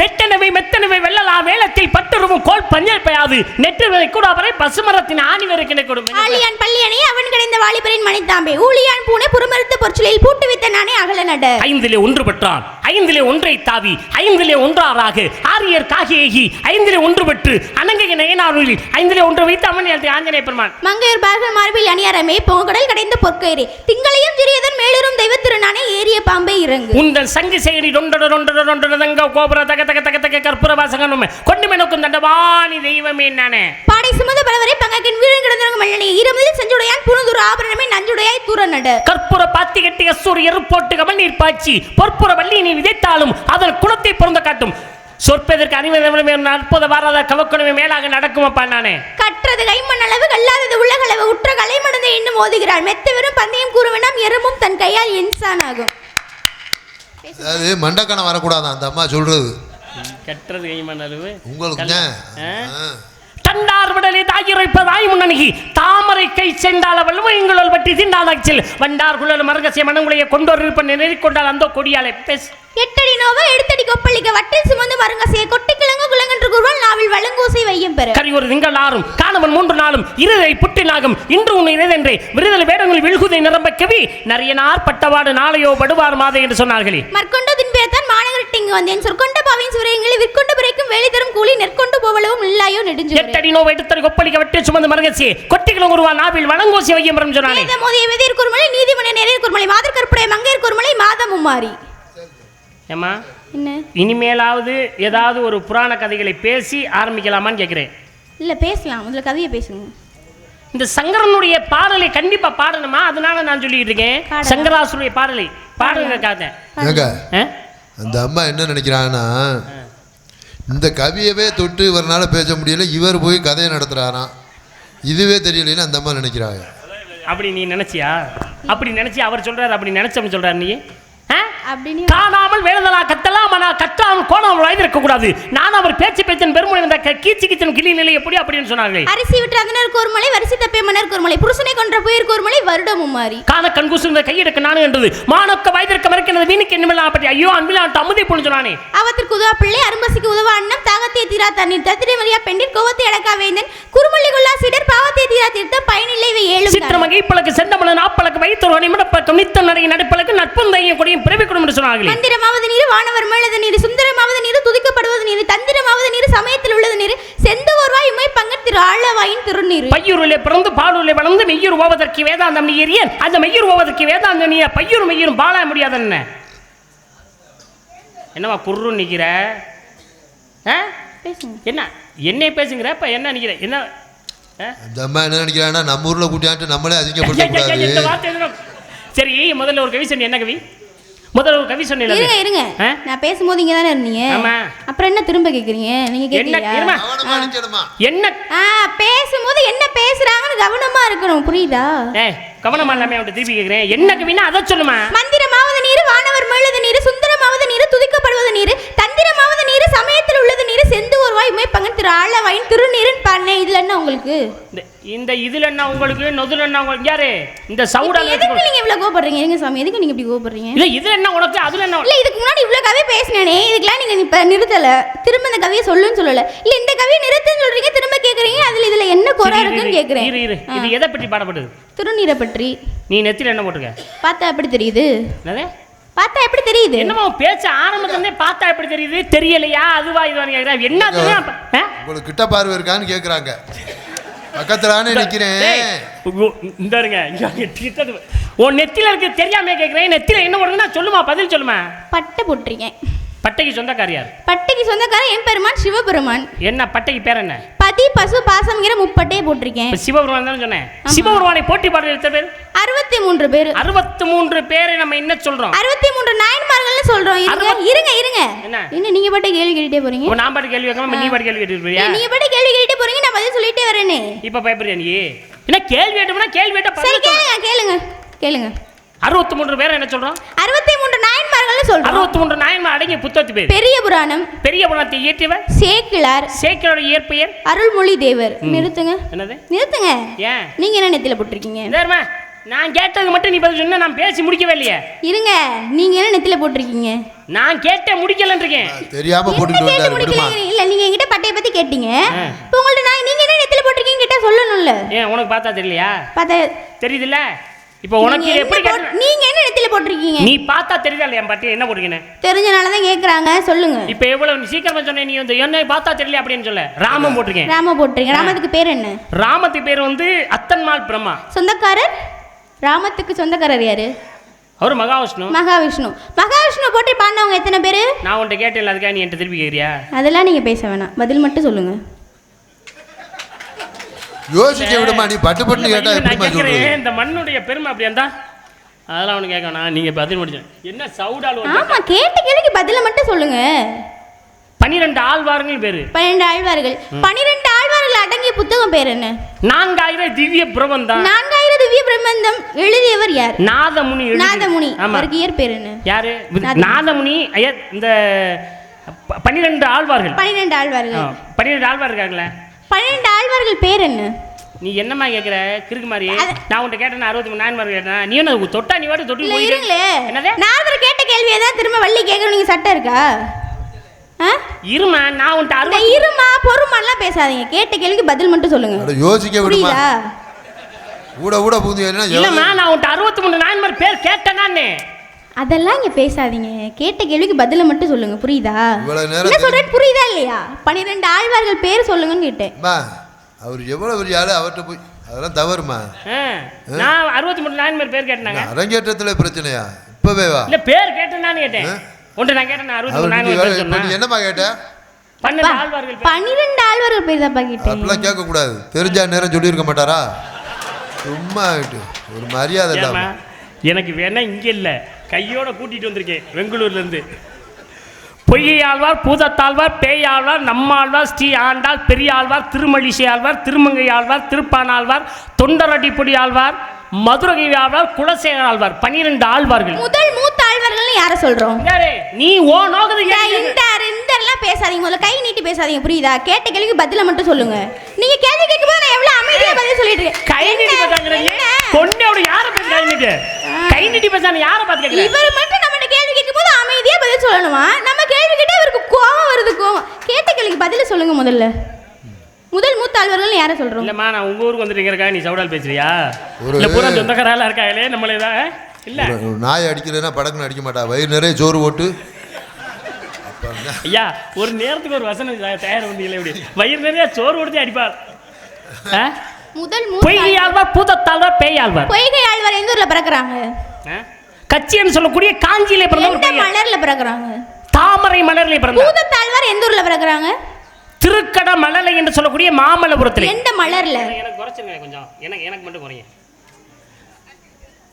வெட்டனவை மெத்தனவை வெள்ளலாம் வேலத்தில் பட்டுருவும் கோல் பஞ்சல் பெயாது நெற்றிலை கூட அவரை பசுமரத்தின் ஆணி வரை கிடைக்கும். ஆலியான் பள்ளியணி அவன் கிடைந்த வாலிபரின் மணித்தாம்பே ஊழியான் பூனை புறமறுத்த பொற்சிலையில் பூட்டு வைத்த நானே அகல நட 5லே 1 பெற்றான் 5லே 1 தாவி 5லே 1 ஆரியர் காகியேகி 5லே 1 பெற்று அனங்கை நயனாரூரில் 5லே 1 வைத்து அம்மன் ஆஞ்சநேய பெருமான் மங்கையர் பார்கள் மார்பில் அணியாரமே பொங்கடல் கடைந்த பொற்கயிறு திங்களையும் சிறியதன் மேலூரும் தெய்வ திருநானே ஏரிய பாம்பே இறங்கு உந்தன் சங்கு செயலி ரொண்டொண்டொண்டொண்டொண்டொண்டொங்க கோபுர தக தக தக தக கற்பூர வாசகனும் கொண்டு நோக்கும் தண்டவாணி தெய்வமே நானே பாடை சுமந்த பலவரை பங்கக்கின் வீரன் கிடந்தவங்க மல்லனே ஈரமதில் செஞ்சுடையான் புனதுர ஆபரணமே நஞ்சுடையாய் தூர நட கற்பூர பாத்தி கட்டி அசூரியர் போட்டு கமல் நீர் பாய்ச்சி பொற்புற வள்ளி நீ விதைத்தாலும் அதன் குலத்தை பொருந்த காட்டும் சொற்பதற்கு அணிவதே அற்புத வாராத கவக்கணுமே மேலாக நடக்குமப்பா நானே கற்றது கைமண் அளவு கல்லாதது உள்ளகளவு உற்ற கலைமடந்தை இன்னும் ஓதுகிறாள் மெத்த வெறும் பந்தயம் கூறுவனாம் எறும்பும் தன் கையால் இன்சான் ஆகும். அது மண்டக்கணம் வரக்கூடாது அந்த அம்மா சொல்றது. கற்றது கைமண் அளவு உங்களுக்கு தண்டார் விடலை தாயிரைப்பதாய் முன்னணிகி தாமரை கை சென்றால வல்லுமையுங்களோல் பற்றி திண்டாளாச்சில் வண்டார் குழல் மரகசிய மனங்குளைய கொண்டோர் இருப்ப நெறிக்கொண்டால் அந்த கொடியாலை பேச எட்டடி நோவ எடுத்தடி கொப்பளிக்க வட்டில் சுமந்து மருங்கசைய கொட்டி கிழங்கு குலங்கன்று குருவால் நாவில் வழங்கூசை வையும் பெற கரி ஒரு திங்கள் ஆறும் காணவன் 3 நாளும் இருதை புட்டினாகும் இன்று உன்னை இறைதென்றே விருதல் வேடங்களில் விழுகுதை நிரம்ப கவி நரியனார் பட்டவாடு நாளையோ படுவார் மாதை என்று சொன்னார்களே மற்கொண்டதின் பேர்தான் மாநகர் விட்டு இங்கு வந்தேன் சொற்கொண்ட பாவின் சுரையங்களை விற்கொண்டு பிறைக்கும் வேலை தரும் கூலி நெற்கொண்டு போவளவும் இல்லாயோ நெடுஞ்சு எட்டடி நோ எடுத்தடி கொப்பளிக்க வெட்டி சுமந்து மரகசி கொட்டிகளும் ஒருவா நாவில் வளங்கோசி வையம் பெறும் சொன்னானே மோதிய வெதிர் குறுமலை நீதிமன்ற நேரில் குறுமலை மாதர் கற்புடைய மங்கையர் குறுமலை மாதமும் மாறி. ஏமா என்ன இனிமேலாவது ஏதாவது ஒரு புராண கதைகளை பேசி ஆரம்பிக்கலாமான்னு கேட்கிறேன். இல்ல பேசலாம், முதல்ல கதையை பேசுங்க. இந்த சங்கரனுடைய பாடலை கண்டிப்பா பாடணுமா, அதனால நான் சொல்லிட்டு இருக்கேன். சங்கராசுடைய பாடலை பாடுங்க காத. அந்த அம்மா என்ன நினைக்கிறாங்கன்னா, இந்த கவியவே தொட்டு இவரால பேச முடியல, இவர் போய் கதையை நடத்துறாராம், இதுவே தெரியலன்னு அந்த அம்மா நினைக்கிறாங்க. அப்படி நீ நினைச்சியா? அப்படி நினைச்சி அவர் சொல்றாரு, அப்படி நினைச்சவன் சொல்றாரு. நீ காணாமல் வேணுதலா கத்தலாம், ஆனால் கற்றாமல் கோணாமல் வாய்ந்திருக்க கூடாது. நான் அவர் பேச்சு பேச்சன் பெருமொழி வந்த கீச்சு கிச்சன் கிளி நிலை எப்படி அப்படின்னு சொன்னார்கள். அரிசி விட்டு அதனர் கோர்மலை வரிசை தப்பே மன்னர் கோர்மலை புருஷனை கொன்ற புயர் கோர்மலை வருடமும் மாறி காண கண்குசுந்த கையெடுக்க நானு என்றது மானொக்க வாய்ந்திருக்க மறுக்கிறது வீணுக்கு என்னமெல்லாம் பற்றி ஐயோ அன்பிலான் அமுதை பொண்ணு சொன்னானே. அவத்திற்கு உதவா பிள்ளை அரும்பசிக்கு உதவா அண்ணம் தாகத்தை தீரா தண்ணீர் தத்திரை மரியா பெண்டிர் கோவத்தை அடக்கா வேந்தன் குறுமல்லி கொள்ளா சிடர் பாவத்தை தீரா தீர்த்த பயனில்லை இவை ஏழு சித்திரமகை பழக்கு செண்டமல நாப்பழக்கு வைத்தொரு நிமிடப்பழக்கம் நித்த நடை நடைப்பழக்கு நட்பந்தையும் கொடியும் பிறவி குடும் என்று சொன்னார்கள். மந்திரமாவது நீர் வானவர் மேலது நீர் சுந்தரமாவது நீர் துதிக்கப்படுவது நீர் தந்திரமாவது நீர் சமயத்தில் உள்ளது நீர் செந்துவோர்வாய் உமை பங்கர் திரு ஆழவாயின் திருநீர் பையூரிலே பிறந்து பாடூரிலே வளர்ந்து மெய்யூர் ஓவதற்கு வேதாந்தம் நீ ஏறியன் அந்த மெய்யூர் ஓவதற்கு வேதாந்தம் நீ பையூர் மெய்யூரும் பாழ முடியாத என்னவா குர்ரு நிக்கிற? என்ன என்னை பேசுங்கிற? இப்ப என்ன நிக்கிற? என்ன அந்த அம்மா என்ன நினைக்கிறாங்கன்னா, நம்ம ஊர்ல கூட்டியாட்டு நம்மளே அதிகப்படுத்த. சரி, முதல்ல ஒரு கவி சொன்னி. என்ன கவி? முதல்ல ஒரு கவி சொன்னீங்க. இருங்க, நான் பேசும்போது இங்க தானே இருந்தீங்க. அப்புறம் என்ன திரும்ப கேக்குறீங்க? நீங்க கேக்குறீங்க என்ன பேசும்போது என்ன பேசுறாங்கன்னு கவனமா இருக்கணும், புரியுதா? கவனமா இல்லாம அவன் திருப்பி கேக்குறேன். என்ன கவினா அதை சொல்லுமா. மந்திரமாவது நீர் வானவர் மேலது நீர் சுந்தரமாவது நீர் துதிக்கப்படுவது நீர் தந்திரமாவது நீர் சமயத்தில் உள்ளது நீர் செந்துவோர்வாய் உமை பங்கன் திரு ஆழவாயின் திருநீரின் பண்ண. இதுல என்ன உங்களுக்கு? இந்த இதுல என்ன உங்களுக்கு? நொதுல என்ன உங்களுக்கு? யாரு இந்த சவுடால எதுக்கு நீங்க இவ்வளவு கோபப்படுறீங்க? எங்க சாமி, எதுக்கு நீங்க இப்படி கோபப்படுறீங்க? இல்ல இதுல என்ன உனக்கு, அதுல என்ன? இல்ல இதுக்கு முன்னாடி இவ்வளவு கவி பேசினேனே, இதுக்கெல்லாம் நீங்க இப்ப நிறுத்தல, திரும்ப இந்த கவியை சொல்லுன்னு சொல்லல. இல்ல இந்த கவியை நிறுத்துன்னு சொல்றீங்க, திரும்ப கேக்குறீங்க. இதுல என்ன குறை இருக்குன்னு கேக்குறேன். இது எதை பற்றி பாடப்படுது? திருநீரை பற்றி. நீ நெத்தில என்ன போட்டுக்க? பார்த்தா எப்படி தெரியுது? என்னது பார்த்தா எப்படி தெரியுது? என்னமோ பேச்ச ஆரம்பத்துல பார்த்தா எப்படி தெரியுது? தெரியலையா? அதுவா இதுவான்னு கேக்குறா. என்ன உங்களுக்கு கிட்ட பார்வை இருக்கான்னு கேக்குறாங்க. பக்கத்துலானே நிக்கிறேன். இந்தாருங்க, உன் நெத்தில இருக்கு தெரியாம கேக்குறேன். நெத்தில என்ன போடுறதுன்னா சொல்லுமா, பதில் சொல்லுமா. பட்டை போட்டிருக்கேன். பட்டைக்கு சொந்தக்காரர் யார்? பட்டைக்கு சொந்தக்காரர் எம்பெருமான் சிவபெருமான். என்ன பட்டைக்கு பேர் என்ன? பதி பசு பாசம்ங்கிற முப்பட்டையை போட்டிருக்கேன். சிவபெருமான் தான் சொன்னேன். சிவபெருமானை போட்டி பாடுற எத்தனை பேர்? 63 பேர். 63 பேரை நம்ம என்ன சொல்றோம்? 63 நாயன்மார்கள்னு சொல்றோம். இருங்க என்ன நீங்க பாட்டு கேள்வி கேட்டுட்டே போறீங்க? நான் பாட்டு கேள்வி கேட்காம நீ பாட்டு கேள்வி கேட்டுட்டு போறியா? நீங்க பாட்டு கேள்வி கேட்டுட்டே போறீங்க, நான் பதில் சொல்லிட்டே வரேனே. இப்ப பயப்படுறியா நீ? என்ன கேள்வி கேட்டோம்னா கேள்வி கேட்ட பதில் கேளுங்க. 63 பேரை என்ன சொல்றோம்? 63 நாயன்மார்கள்னு சொல்றோம். 63 நாயன்மார் அடங்கிய புத்தகத்து பேர் பெரிய புராணம். பெரிய புராணத்தை இயற்றியவர் சேக்கிழார். சேக்கிழாரோட இயற்பெயர் அருள்மொழி தேவர். நிறுத்துங்க. என்னது நிறுத்துங்க? ஏன் நீங்க என்ன நெத்தில போட்டிருக்கீங்க? நேர்மா நான் கேட்டது மட்டும் நீ பதில் சொன்னா, நான் பேசி முடிக்கவே இல்லையே. இருங்க, நீங்க என்ன நெத்தில போட்டிருக்கீங்க? நான் கேட்ட முடிக்கலன்னு இருக்கேன். தெரியாம போட்டுட்டு வந்தாரு. விடுமா. இல்ல நீங்க என்கிட்ட பட்டைய பத்தி கேட்டீங்க. இப்போ உங்கள்ட்ட நான் நீங்க என்ன நெத்தில போட்டிருக்கீங்க கேட்டா சொல்லணும்ல. ஏன் உனக்கு பார்த்தா தெரியலையா? பார்த்தா தெரியுதுல்ல. இப்போ உனக்கு எப்படி கேட்ட? நீங்க என்ன நெத்தில போட்டிருக்கீங்க? நீ பார்த்தா தெரியுதா இல்லையா? பட்டி என்ன போட்டுக்கினே தெரிஞ்சனால தான் கேக்குறாங்க, சொல்லுங்க. இப்போ எவ்வளவு சீக்கிரமா சொன்னே. நீ வந்து என்ன பார்த்தா தெரியல அப்படின்னு சொல்ல. ராமம் போட்டுருக்கேன். ராம போட்டுருக்கீங்க. ராமத்துக்கு பேர் என்ன? ராமத்துக்கு பேர் வந்து அத்தன்மால் பிரம்மா. சொந்தக்காரர்? ராமத்துக்கு சொந்தக்காரர் யாரு? அவர் மகாவிஷ்ணு. மகாவிஷ்ணு போட்டு பாண்டவங்க எத்தனை பேரு? நான் உன்கிட்ட கேட்டேன், அதுக்காக நீ என்கிட்ட திருப்பி கேக்குறியா? அதெல்லாம் நீங்க பேச வேணாம், பதில் மட்டும் சொல்லுங்க. யோசிக்க விடுமா. நீ பட்டு கேட்டா எப்படிமா சொல்றது? இந்த மண்ணுடைய பெருமை அப்படி இருந்தா அதெல்லாம் அவனுக்கு கேட்கணும். நீங்க பதில் முடிச்சு என்ன சவுடால்? ஆமா, கேட்ட கேள்விக்கு பதில மட்டும் சொல்லுங்க. 12 ஆழ்வார்கள் பேரு. 12 ஆழ்வார்கள். 12 ஆழ்வார்கள் அடங்கிய புத்தகம் பேர் என்ன? 4000 திவ்ய பிரபந்தம். 4000 திவ்ய பிரபந்தம் எழுதியவர் யார்? நாதமுனி. நாதமுனி. அவருக்கு இயற் பேர் என்ன? யாரு? நாதமுனி. இந்த 12 ஆழ்வார்கள். 12 ஆழ்வார்கள். 12 ஆழ்வார்கள் இருக்காங்களே. 12 ஆழ்வார்கள் பேர் என்ன? நீ என்னமா கேக்குற கிறுக்கு மாதிரி? நான் உன்கிட்ட கேட்டேன் 63 நாயன்மார்கள் கேட்டேன். நீ என்ன தொட்டா நீ வாட்டு தொட்டி போயிரு. என்னது? நான் கேட்ட கேள்வியை தான் திரும்ப வள்ளி கேக்குறீங்க. நீங்க சட்டம் இருக்கா? இருமா, நான் உன்கிட்ட 60 இருமா பொறுமாலாம் பேசாதீங்க. கேட்ட கேள்விக்கு பதில் மட்டும் சொல்லுங்க. அட யோசிக்க விடுமா. ஊட ஊட பூந்து இல்லம்மா, நான் உன்கிட்ட 63 நாயன்மார் பேர் கேட்டேன். நானே அதெல்லாம் இங்க பேசாதீங்க. கேட்ட கேள்விக்கு பதில மட்டும் சொல்லுங்க, புரியுதா? என்ன சொல்றேன் புரியுதா இல்லையா? 12 ஆழ்வார்கள் பேர் சொல்லுங்கன்னு கேட்டேன். அவர் எவ்வளவு பெரிய ஆளு, அவர்கிட்ட போய் அதெல்லாம் தவறுமா? நான் 63 நாயன்மார் பேர் கேட்டேனாங்க. அரங்கேற்றத்துல பிரச்சனையா? இப்பவே வா. இல்ல பேர் கேட்டேனான்னு கேட்டேன். ஒன்று நான் கேட்டேன் 63 நாயன்மார் பேர் சொன்னேன். என்னமா கேட்ட? 12 ஆழ்வார்கள் 12 ஆழ்வார்கள் பேர் தான் கேட்டேன். அப்படிலாம் கேட்க கூடாது. தெரிஞ்சா நேரம் சொல்லி இருக்க மாட்டாரா? சும்மா ஒரு மரியாதை இல்லாம. எனக்கு வேணா இங்க இல்ல, கையோட கூட்டிட்டு வந்திருக்கேன் பெங்களூர்ல இருந்து. பொய்யை ஆழ்வார், பூதத்தாழ்வார், பேய் ஆழ்வார், நம்மாழ்வார், ஸ்ரீ ஆண்டாள், பெரிய ஆழ்வார், திருமழிசை ஆழ்வார், திருமங்கை ஆழ்வார், திருப்பான் ஆழ்வார், தொண்டரடிப்பொடி ஆழ்வார், மதுரகை ஆழ்வார், குலசேகர ஆழ்வார், 12 ஆழ்வார்கள். முதல் மூத்த ஆழ்வார்கள்னு யாரை சொல்றோம்? நீ ஓ நோக்குது எல்லாம் பேசாதீங்க, முதல்ல கை நீட்டி பேசாதீங்க, புரியுதா? கேட்ட கேள்விக்கு பதில மட்டும் சொல்லுங்க. நீங்க கேள்வி கேட்கும்போது நான் எவ்வளவு அமைதியா பதில் சொல்லிட்டு இருக்கேன். கை நீட்டி பேசாங்கறீங்க. கொன்னோட யாரை பத்தி கை நீட்டி? கை நீட்டி பேசானே யாரை பத்தி கேக்குறீங்க? இவர் மட்டும் நம்ம கேள்வி கேட்கும்போது அமைதியா பதில் சொல்லணுமா? நம்ம கேள்வி கேட்டா இவருக்கு கோவம் வருது. கோவம். கேட்ட கேள்விக்கு பதில சொல்லுங்க முதல்ல. முதல் மூத்த ஆழ்வார்கள் யாரை சொல்றோம்? இல்லம்மா, நான் உங்க ஊருக்கு வந்துருக்கா, நீ சவுடால் பேசுறியா? இல்ல பூரா சொந்தக்காரால இருக்காங்களே நம்மளே தான். இல்ல நாய் அடிக்கிறேன்னா படக்குன்னு அடிக்க மாட்டா, வயிறு நிறைய சோறு ஓட்டு. ஐயா, ஒரு நேரத்துக்கு ஒரு வசனம் தயார் பண்ணீங்களே, இப்படி வயிறு நிறைய சோறு கொடுத்து அடிப்பார். முதல் பொய்கை ஆழ்வார், பூதத்தாழ்வார், பேய் ஆழ்வார். பொய்கை ஆழ்வார் எந்த ஊர்ல பிறக்குறாங்க? கச்சின்னு சொல்லக்கூடிய காஞ்சியிலே பிறந்தவர். எந்த மலர்ல பிறக்குறாங்க? தாமரை மலர்ல பிறந்தார். பூதத்தாழ்வார் எந்த ஊர்ல பிறக்குறாங்க? திருக்கட மலலை என்று சொல்லக்கூடிய மாமல்லபுரத்தில். எந்த மலர்ல? எனக்கு குறைச்சுங்க கொஞ்சம், எனக்கு மட்டும் குறைங்க.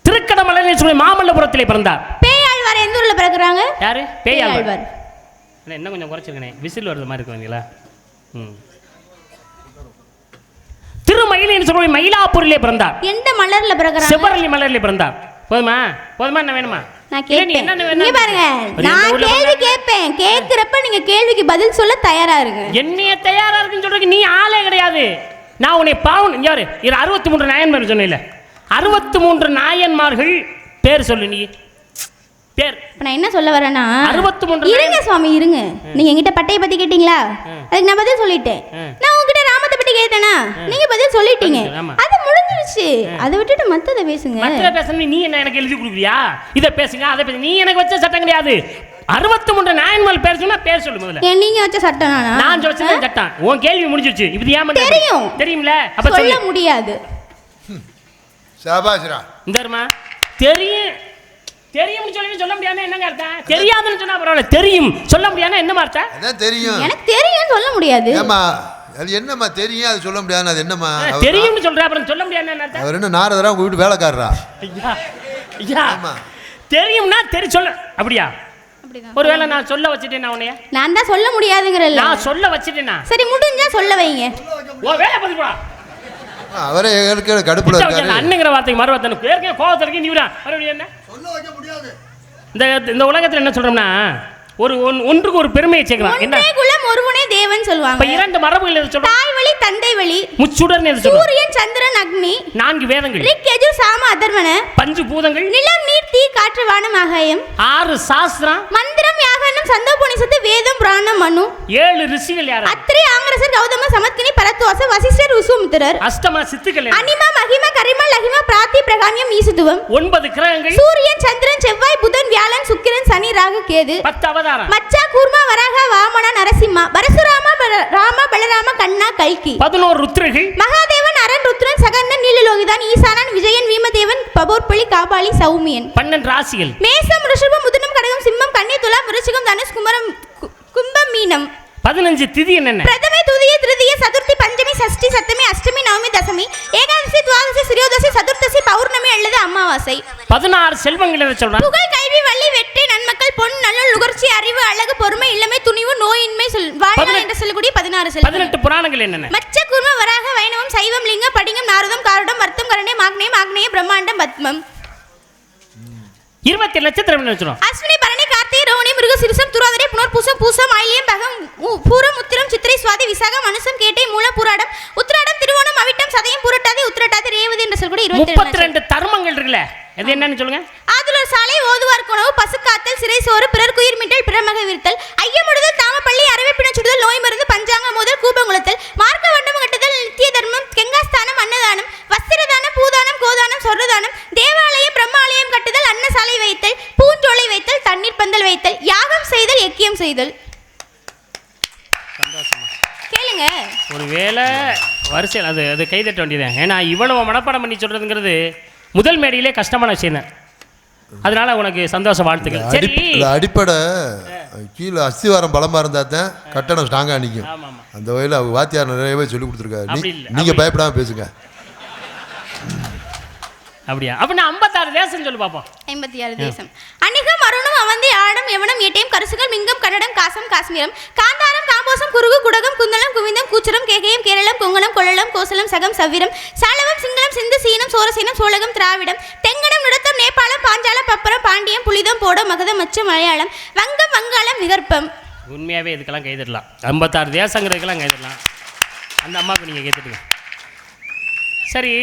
திருக்கட மலலை சொல்லி மாமல்லபுரத்திலே பிறந்தார். பேய் ஆழ்வார் எந்த ஊர்ல பிறக்குறாங்க? யாரு? பேய் ஆழ்வார். என்ன கொஞ்சம் குறைச்சிருக்கனே, விசில் வருது மாதிரி இருக்குங்களா? திருமயிலை என்று சொல்லக்கூடிய மயிலாப்பூரிலே பிறந்தார். எந்த மலர்ல பிறக்குறாங்க? செவ்வரளி மலரிலே பிறந்தார். போதுமா என்ன வேணுமா? நான் கேட்பேன். நீங்க பாருங்க, நான் கேள்வி கேட்பேன். கேட்கிறப்ப நீங்க கேள்விக்கு பதில் சொல்ல தயாரா இருங்க. என்னைய தயாரா இருக்குன்னு சொல்றதுக்கு நீ ஆளே கிடையாது. நான் உன்னை பாவன் யாரு? 63 நாயன்மார் சொன்னேன்ல, 63 நாயன்மார்கள் பேர் சொல்லு. நீ பேர் நான் என்ன சொல்ல வரேன்னா, 63 இருங்க சுவாமி இருங்க. நீங்க என்கிட்ட பட்டையை பத்தி கேட்டீங்களா? அதுக்கு நான் பதில் சொல்லிட்டேன். நான் உங்ககிட்ட ராமத்தை பத்தி கேட்டேனா? நீங்க பதில் சொல்லிட்டீங்க. அது முடிஞ்சிருச்சு. அதை விட்டுட்டு மத்தத பேசுங்க. மத்தத பேசணும். நீ என்ன எனக்கு எழுதி கொடுக்குறியா? இத பேசுங்க, அதை பேசுங்க. நீ எனக்கு வச்ச சட்டம் கிடையாது. 63 நாயன்மார் பேர் சொன்னா பேர் சொல்லு முதல்ல. நீங்க வச்ச சட்டம் நான் வச்ச சட்டம். உன் கேள்வி முடிஞ்சிருச்சு. இப்படி ஏன் தெரியும்? தெரியும்ல, அப்ப சொல்ல முடியாது. சபாஷ்ரா இந்தர்மா தெரியும். தெரியும்னு சொல்லி சொல்ல முடியாம என்னங்க அர்த்தம்? தெரியாதுன்னு சொன்னா பரவாயில்ல, தெரியும் சொல்ல முடியாம என்ன அர்த்தம்? அதான் தெரியும். எனக்கு தெரியும் சொல்ல முடியாது. ஏமா அது என்னம்மா தெரியும், அது சொல்ல முடியாது. அது என்னம்மா தெரியும்னு சொல்ற, அப்புறம் சொல்ல முடியாது என்ன அர்த்தம்? அவர் என்ன நாரதரா உங்க வீட்டு வேலைக்காரரா? ஐயா ஐயா, தெரியும்னா சொல்ல அப்படியா? ஒருவேளை நான் சொல்ல வச்சிட்டேனா உன்னைய? நான் தான் சொல்ல முடியாதுங்கறல்ல. நான் சொல்ல வச்சிட்டேனா? சரி முடிஞ்சா சொல்ல வைங்க. ஓ வேலை பத்தி போடா. அவரே ஏற்கனவே கடுப்புல இருக்காரு. அண்ணங்கிற வார்த்தைக்கு மறுவார்த்தை ஏற்கனவே கோவத்துல இருக்கு. நீ மறுபடியும் என்ன சொல்ல வைக்க முடியாது. இந்த உலகத்துல என்ன சொல்றோம்னா, ஒன்றுக்கு ஒரு பெருமையை சேர்க்கலாம். என்ன குலம் ஒருவனே தேவன் சொல்வாங்க. இப்ப 2 மரபுகள் எது சொல்றோம்? தாய் வழி தந்தை வழி, முச்சுடர் எது சொல்றோம்? சூரியன் சந்திரன் அக்னி, 4 வேதங்கள், ரிக் யஜுர் சாம அதர்வன, 5 பூதங்கள், நிலம் நீர் தீ காற்று வானம் ஆகாயம், 6 சாஸ்திரம், மந்திரம் யாகனம் சந்தோபனிஷத்து வேதம் புராணம் மனு, 7 ரிஷிகள் யாரு? அத்ரி ஆங்கரசர் கௌதம சமத்கினி பரத்வாச வசிஷ்டர் விசுமித்திரர், அஷ்டமா சித்துக்கள் அனிமா மகிம கரிம லகிம பிராத்தி பிரகாமியம் ஈசுதுவம், 9 கிரகங்கள், சூரியன் சந்திரன் செவ்வாய் புதன் வியாழன் சுக்கிரன் சனி ராகு கேது, 10 அவதாரம், மச்சா கூர்மா வராக வாமன நரசிம்மா பரசுராம ராம பலராம கண்ணா கல்கி, 11 ருத்ரர்கள், மகாதேவன் அரண் ருத்ரன் சகந்தன் நீலலோகிதான் ஈசானன் விஜயன் வீமதேவன் பபோர்பலி காபாலி சௌமியன், 12 ராசிகள், மேசம் ரிஷபம் மிதுனம் கடகம் சிம்மம் கன்னி துலாம் விருச்சிகம் தனுஷ் குமரம் கும்பம் மீனம், 15 திதி என்னென்ன? பிரதமை துதிய திருதிய சதுர்த்தி பஞ்சமி சஷ்டி சப்தமி அஷ்டமி நவமி தசமி ஏகாதசி துவாதசி திரியோதசி சதுர்த்தசி பௌர்ணமி அல்லது அமாவாசை, 16 செல்வங்கள் என்ன சொல்றாங்க? புகழ் கல்வி வள்ளி வெற்றி நன்மக்கள் பொன் நல்ல நுகர்ச்சி அறிவு அழகு பொறுமை இளமை துணிவு நோயின்மை வாழ்நாள் என்று சொல்லக்கூடிய 16 செல்வங்கள். 18 புராணங்கள் என்னென்ன? மச்ச குர்ம வராக வைணவம் சைவம் லிங்கம் படிங்கம் நாரதம் காரடம் வர்த்தம் கரணே மாக்னேயம் ஆக்னேய பிரம்மாண்டம் பத்மம், 20 நட்சத்திரம் என்ன சொல்றோம்? அஸ்வினி பரணி கார்த்திகை ரோஹிணி மிருக சிறுசம் துராதிரை புனர் பூசம் பூசம் ஆயிலியம் பகம் பூரம் உத்திரம் சித்திரை சுவாதி விசாகம் மனுசம் கேட்டை மூலம் பூராடம் உத்திராடம் திருவோணம் அவிட்டம் சதயம் பூரட்டாதி உத்திரட்டாதி ரேவதி என்று சொல்லக்கூடிய 32 தர்மங்கள் இருக்குல்ல, அது என்னன்னு சொல்லுங்க? ஆதுலர் சாலை ஓதுவார் குணவு பசுக்காத்தல் சிறை சோறு பிறர் குயிர் மீட்டல் பிறமக விருத்தல் ஐயமுடுதல் தாமப்பள்ளி அரவைப்பின சுடுதல் நோய் மருந்து பஞ்சாங்க முதல் கூபங்குளத்தல் மார்க்க வண்டம் கட்டுதல் நித்திய தர்மம் கெங்காஸ்தானம் அன்னதானம் வஸ்திரதானம் பூதானம் கோதானம் சொர்ணதானம் தேவாலயம் பிரம்மாலயம் கட்டுதல் அன்னசாலை வைத்தல் பூஞ்சோலை விருத்தம் செய்தல். கேளுங்க. ஒரு வேலை வரிசையில் அது அது கைதட்ட வேண்டியதான். ஏன்னா இவ்வளவு மனப்பாடம் பண்ணி சொல்றதுங்கிறது முதல் மேடையிலே கஷ்டமான விஷயம் தான். அதனால உனக்கு சந்தோஷ வாழ்த்துக்கள். சரி, அடிப்படை கீழே அஸ்திவாரம் பலமா இருந்தா தான் கட்டணம் ஸ்ட்ராங்கா நிற்கும். அந்த வகையில் அவங்க வாத்தியார் நிறையவே சொல்லி கொடுத்துருக்காரு. நீங்க பயப்படாம பேசுங்க. அப்படியா? அப்படின்னா 56 தேசம் சொல்லு பாப்போம். 56 தேசம். அன்னிகம் அருணும் அவந்தி ஆடம் எவனம் ஏட்டையும் கரிசுகள் மிங்கம் கன்னடம் காசம் காஷ்மீரம் காந்தாரம் காம்போசம் குருகு குடகம் குந்தலம் குவிந்தம் கூச்சரம் கேகயம் கேரளம் கொங்கணம் கொள்ளலம் கோசலம் சகம் சவ்விரம் சாலவம் சிங்களம் சிந்து சீனம் சோரசீனம் சோழகம் திராவிடம் தெங்கணம் நுடத்தம் நேபாளம் பாஞ்சாலம் பப்பரம் பாண்டியம் புலிதம் போடம் மகதம் மச்சம் மலையாளம் வங்கம் வங்காளம் விகற்பம். உண்மையாகவே இதுக்கெல்லாம் கைதட்டலாம். 56 தேசங்கிறதுக்கெல்லாம் கைதட்டலாம். அந்த அம்மாவுக்கு நீங்கள் கைதட்டுங்க. சரி,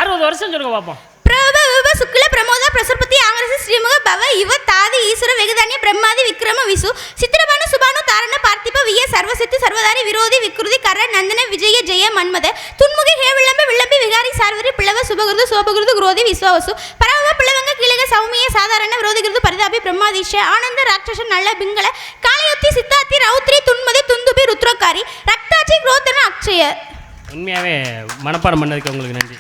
60 வருஷம் சொல்லுங்க பார்ப்போம். பிரப விப சுக்ல பிரமோத பிரசர்பதி ஆங்கரசி ஸ்ரீமுக பவ இவ தாதி ஈஸ்வர வெகுதானிய பிரம்மாதி விக்ரம விசு சித்திரபானு சுபானு தாரண பார்த்திப விய சர்வசித்தி சர்வதாரி விரோதி விக்ருதி கர நந்தன விஜய ஜெய மன்மத துன்முகி ஹே விளம்ப விளம்பி விகாரி சார்வரி பிளவ சுபகுருது சோபகுருது குரோதி விஸ்வாவசு பரவ பிளவங்க கீழக சௌமிய சாதாரண விரோதிகிருது பரிதாபி பிரம்மாதிஷ ஆனந்த ராட்சச நல்ல பிங்கள காளயுத்தி சித்தாத்தி ரௌத்ரி துன்மதி துந்துபி ருத்ரகாரி ரக்தாச்சி குரோதன அக்ஷய. உண்மையாகவே மனப்பாடம் பண்ணதுக்கு உங்களுக்கு நன்றி.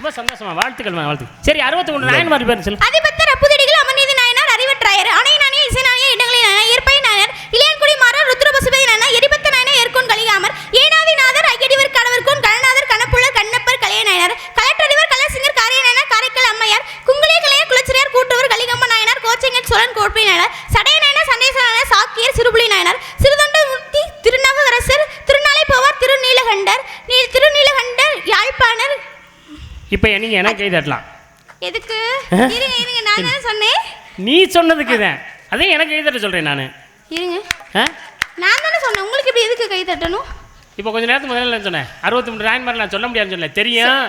ரொம்ப சந்தோஷமா. வாழ்த்துக்கள் வாழ்த்து. சரி, 61 நாயன்மார் பேர் சொல்லு. அதிபத்தர் அப்புதிடிகள் அமர்நீதி நாயனார் அறிவற்றாயர் அணை நாணய இசை நாணய இடங்களில் நாயர் ஏற்பை நாயர் இளையன்குடி மாறர் ருத்ரபசுபதி நாயனார் எரிபத்த நாயனர் ஏற்கோன் கலிகாமர் ஏனாதி நாதர் ஐயடிவர் கணவர்கோன் கணநாதர் கணப்புள்ளர் கண்ணப்பர் கலைய நாயனார் கலெக்டரிவர் கலசிங்கர் காரிய நாயனார் காரைக்கல் அம்மையார் குங்குளிய கலையர் குலச்சிரியார் கூட்டுவர் கலிகம்ம நாயனார் கோச்செங்கட் சோழன் கோட்பை நாயனார் சடைய நாயனார் சண்டேச நாயனார் சாக்கியர் சிறுபுலி நாயனார் சிறுதொண்ட மூர்த்தி திருநாகரசர் திருநாளை போவார் திருநீலகண்டர் திருநீலகண்டர் யாழ்ப்பாணர். இப்போ நீங்கள் எனக்கு கைதட்டலாம். எதுக்கு? இருங்க இருங்க, நான் தானே சொன்னேன். நீ சொன்னதுக்கு தான் அதே எனக்கு கைதட்ட சொல்கிறேன் நான். இருங்க, நான் தானே சொன்னேன். உங்களுக்கு இப்படி எதுக்கு கை தட்டணும்? இப்போ கொஞ்சம் நேரத்துக்கு முதல்ல சொன்னேன் 63 நாயன்மார் நான் சொல்ல முடியாதுன்னு சொல்லல. தெரியும்,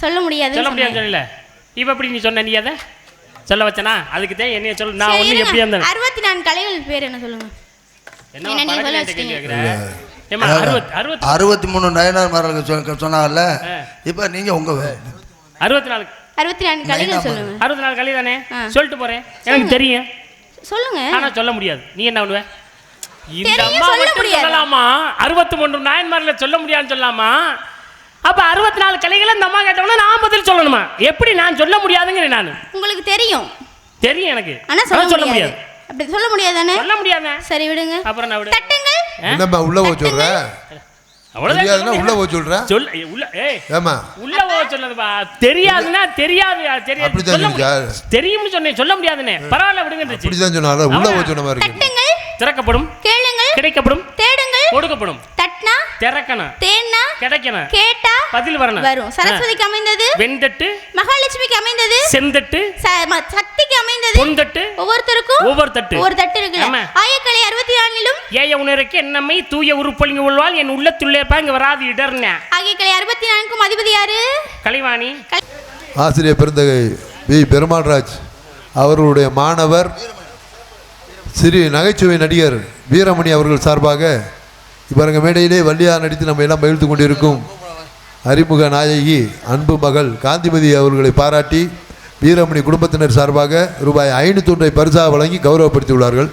சொல்ல முடியாது சொல்லல. இப்போ எப்படி நீ சொன்ன? நீ அதை சொல்ல வச்சனா? அதுக்கு தான் என்னைய சொல்ல. நான் ஒன்று எப்படி இருந்தேன்? 64 கலைகள் பேர் என்ன சொல்லுங்க? என்ன நீ சொல்ல வச்சிட்டீங்க? 63 நயனார்மார்கள் சொன்னாங்கல்ல. இப்போ நீங்க உங்க 64 கலைகள் சொல்லுங்க. 64 கலை தானே சொல்லிட்டு போறேன். எனக்கு தெரியும், சொல்லுங்க. ஆனா சொல்ல முடியாது. நீ என்ன பண்ணுவ? இந்த அம்மா மட்டும் சொல்லலாமா? 63 நாயன்மார்கள் சொல்ல முடியாதுன்னு சொல்லலாமா? அப்ப 64 கலைகளை இந்த அம்மா கேட்டவொன்னே நான் பதில் சொல்லணுமா? எப்படி நான் சொல்ல முடியாதுங்கிறேன். நான் உங்களுக்கு தெரியும் எனக்கு, ஆனா சொல்ல முடியாது. அப்படி சொல்ல முடியாதானே? சொல்ல முடியாதே. சரி விடுங்க. அப்புறம் நான் விடு. தட்டுங்கள். என்னம்மா உள்ள போ சொல்ற? அவ்வளவுதான். உள்ள போ சொல்ற? சொல்ல உள்ள. ஏய் ஏமா உள்ள போ சொல்லுதுப்பா. தெரியாதுன்னா தெரியாது. தெரியாது தெரியும்னு சொன்னேன். சொல்ல முடியாதுனே. பரவாயில்லை விடுங்கன்றீங்க. அப்படி தான் சொன்னால உள்ள போ சொன்ன மாதிரி இருக்கு. தட்டுங்கள். திறக்கப்படும். கேளுங்கள். கிடைக்கப்படும். தேடுங்கள். கொடுக்கப்படும். தட்னா திறக்கணும். தேன்னா கிடைக்கணும். கேட்டா பதில் வரணும். வரும். சரஸ்வதிக்கு அமைந்தது வெண்தட்டு, மகாலட்சுமிக்கு அமைந்தது செந்தட்டு, சக்திக்கு அமைந்தது பொன்தட்டு. ஒவ்வொருத்தருக்கும் ஒவ்வொரு தட்டு இருக்குல்ல. ஆயக்கலை 64லும் ஏய உணருக்கு என்னம்மை தூய உருப்பொழிங்க உள்வாள் என் உள்ளத்துள்ளே பாங்க வராது இடர்ன. ஆயக்கலை 64க்கும் அதிபதி யாரு? கலைவாணி. ஆசிரியர் பெருந்தகை வி பெருமாள்ராஜ் அவர்களுடைய மாணவர் சிறு நகைச்சுவை நடிகர் வீரமணி அவர்கள் சார்பாக இவரங்க மேடையிலே வள்ளியார் நடித்து நம்ம எல்லாம் பகிர்ந்து கொண்டிருக்கும் அறிமுக நாயகி அன்பு மகள் காந்திமதி அவர்களை பாராட்டி வீரமணி குடும்பத்தினர் சார்பாக ரூபாய் 501 பரிசாக வழங்கி கௌரவப்படுத்தியுள்ளார்கள்.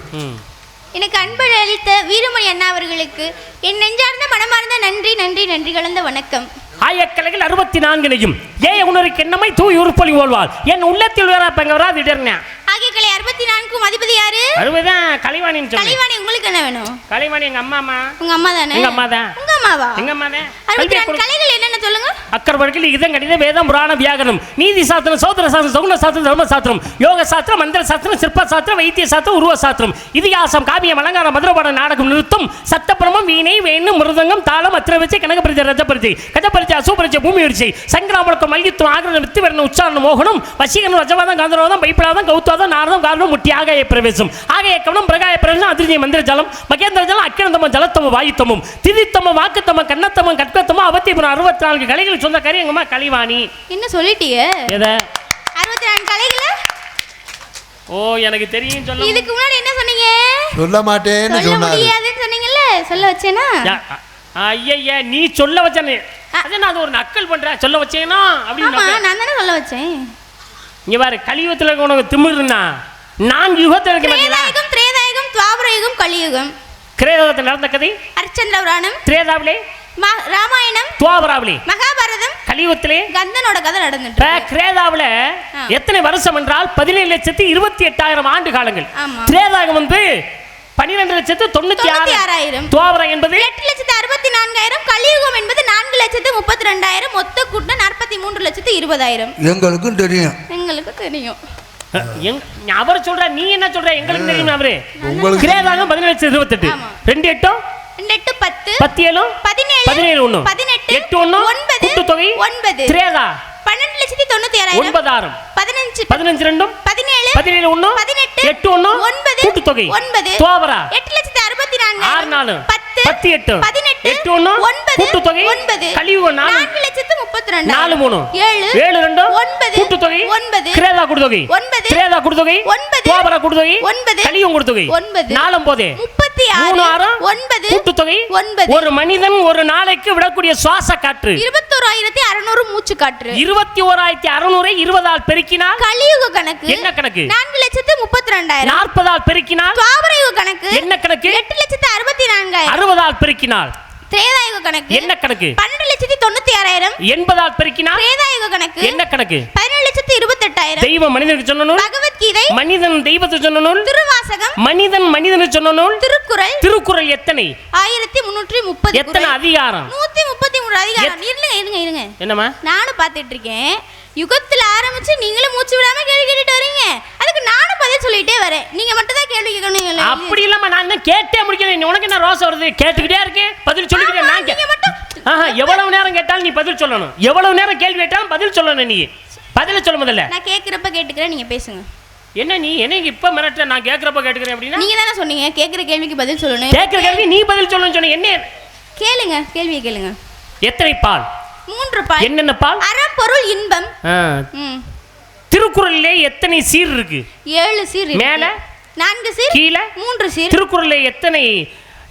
எனக்கு அன்பு அளித்த வீரமணி அண்ணா அவர்களுக்கு என் நெஞ்சார்ந்த மனமார்ந்த நன்றி நன்றி நன்றி கலந்த வணக்கம். ஆயக்கலைகள் 64 ஏய உணருக்கு என்னம்மை தூய் உருப்பொழி ஓல்வாள் என் உள்ளத்தில் வேற வராது இடர்ன. ஆயக்கலை 64க்கும் அதிபதி யாரு? அதுதான் கலைவாணி. கலைவாணி உங்களுக்கு என்ன வேணும்? கலைவாணி எங்க அம்மாமா. உங்க அம்மா தானே? எங்க அம்மா தான். உங்க அம்மாவா? எங்க அம்மா தான். 64 கலைகள் என்னன்னு சொல்லுங்க. அக்கர்வர்கள் இதம் கணித வேதம் புராண வியாகரணம் நீதி சாஸ்திரம் சௌத்திர சாஸ்திரம் சகுன சாஸ்திரம் தர்ம சாஸ்திரம் யோக சாஸ்திரம் மந்திர சாஸ்திரம் சிற்ப சாஸ்திரம் வைத்திய சாஸ்திரம் உருவ சாஸ்திரம் இதிகாசம் காவியம் அலங்காரம் மதுரபாட நாடகம் நிறுத்தம் சத்தப்பிரமம் வீணை வேணு மிருதங்கம் தாளம் அத்திரவச்சை கனகபரிச்சை ரஜபரிச்சை கஜபரிச்சை அசூபரிச்சை பூமி வரிசை சங்கிராமலக்கம் மல்யுத்தம் ஆகிரம் வித்து வரண உச்சாரணம் மோகனம் வசீகரணம் ரஜவாதம் காந்தரவாதம் பைப்பிளாதம் கௌத்தாதம் நாரதம் காரணம் முட்டி ஆகாய பிரவேசம் ஆகாய கவனம் பிரகாய பிரவேசம் அதிர்ஜி மந்திர ஜலம் மகேந்திர ஜலம் அக்கிரந்தமம் ஜலத்தமம் வாயுத்தமும் திதித்தமம் வாக்குத்தமம் கண்ணத்தமம் கட்கத்தமம் 64 கலைகள் சொந்த கறி எங்கம்மா கலைவாணி. என்ன சொல்லிட்டீங்க? எதை 64 கலைகளை? ஓ எனக்கு தெரியும். சொல்ல இதுக்கு முன்னாடி என்ன சொன்னீங்க? சொல்ல மாட்டேன்னு சொன்னாரு. சொன்னீங்கல்ல, சொல்ல வச்சேனா? ஐயா நீ சொல்ல வச்சனே அத நான் ஒரு நக்கல் பண்றேன். சொல்ல வச்சேனா அப்படி நான் தானே சொல்ல வச்சேன். இங்க பாரு கலியுகத்துல உனக்கு திமிருன்னா நான் யுகத்துல இருக்கேன். திரேதாயகம் துவாபர யுகம் கலியுகம். கிரேதத்தில் நடந்த கதை ஹரிச்சந்திர புராணம், திரேதாவிலே, ராமாயணம், துவாபராவிலே, மகாபாரதம், கலியுகத்திலே, கந்தனோட கதை நடந்துட்டு. கிரேதாவில எத்தனை வருஷம் என்றால் 17,28,000 ஆண்டு காலங்கள். ஆமா. திரேதாகம் வந்து 12,96,000. துவாபரம் என்பது 8,64,000. கலியுகம் என்பது 4,32,000. மொத்த கூட்டம் 43,20,000. எங்களுக்கும் தெரியும். எங்களுக்கு தெரியும். அவர் சொல்ற, நீ என்ன சொல்ற? எங்களுக்கு தெரியும். அவரு உங்களுக்கு கிரேதாகம் 17,28. 2 8 8 10 17 17 1 18 8 1 9 கூட்டுத்தொகை 9 திரேதா 12,96,000 9,000 15 15 2 17 17 1 18 8 1 9 கூட்டுத்தொகை 9 துவாபரா 8,64,000 6 4 10 18 8 1 கூட்டுத்தொகை 9 கலியுகம் 4,32,000 4 3 7 7 2 9 கூட்டுத்தொகை 9 கிரேதா கூட்டுத்தொகை 9 திரேதா கூட்டுத்தொகை 9 துவாபரா கூட்டுத்தொகை 9 கலியுகம் கூட்டுத்தொகை 9 4 9 36 9 கூட்டுத்தொகை 9 ஒரு மனிதன் ஒரு நாளைக்கு விடக்கூடிய சுவாச காற்று 21,600 மூச்சு காற்று. 21,600 20 ஆல் பெருக்கினால் கலியுக கணக்கு என்ன கணக்கு? 4,32,000. 40 ஆல் பெருக்கினால் துவாபரயுக கணக்கு என்ன கணக்கு? 8,64,000. 60 ஆல் பெருக்கினால் திரேதாயுக கணக்கு என்ன கணக்கு? 12,96,000. 80 ஆல் பெருக்கினால் திரேதாயுக கணக்கு என்ன கணக்கு? 17,28,000. தெய்வம் மனிதனுக்கு சொன்ன நூல், பகவத்கீதை, மனிதன் தெய்வத்துக்கு சொன்ன நூல், திருவாசகம், மனிதன் மனிதனுக்கு சொன்ன நூல், திருக்குறள். திருக்குறள் எத்தனை? 1330 எத்தனை அதிகாரம்? 133 அதிகாரம். இருங்க என்னமா நானும் பார்த்துட்டு இருக்கேன். யுகத்துல ஆரம்பிச்சு நீங்களும் மூச்சு விடாம கேள்வி கேட்டுட்டு வரீங்க. அதுக்கு நானும் பதில் சொல்லிட்டே வரேன். நீங்க மட்டும் தான் கேள்வி கேட்கணும். அப்படி இல்லாம நான் தான் கேட்டே முடிக்கல. உனக்கு என்ன ரோசை வருது? கேட்டுக்கிட்டே இருக்கேன், பதில் சொல்லிக்கிட்டே நான் நீங்க மட்டும் எவ்வளவு நேரம் கேட்டாலும் நீ பதில் சொல்லணும். எவ்வளவு நேரம் கேள்வி கேட்டாலும் பதில் சொல்லணும். நீ பதில சொல்ல முதல்ல. நான் கேக்குறப்ப கேட்டுக்கிறேன், நீங்க பேசுங்க. என்ன நீ எனக்கு இப்ப மிரட்ட? நான் கேக்குறப்ப கேட்டுக்கிறேன் அப்படின்னா நீங்க தானே சொன்னீங்க கேக்குற கேள்விக்கு பதில் சொல்லணும். கேக்குற கேள்வி நீ பதில் சொல்லணும்னு சொன்ன. என்ன கேளுங்க, கேள்வியை கேளுங்க. எத்தனை பால்? 3 பால். என்னென்ன பால்? அறம் பொருள் இன்பம். திருக்குறளிலே எத்தனை சீர் இருக்கு? 7 சீர். மேல 4 சீர், கீழே 3 சீர். திருக்குறளிலே எத்தனை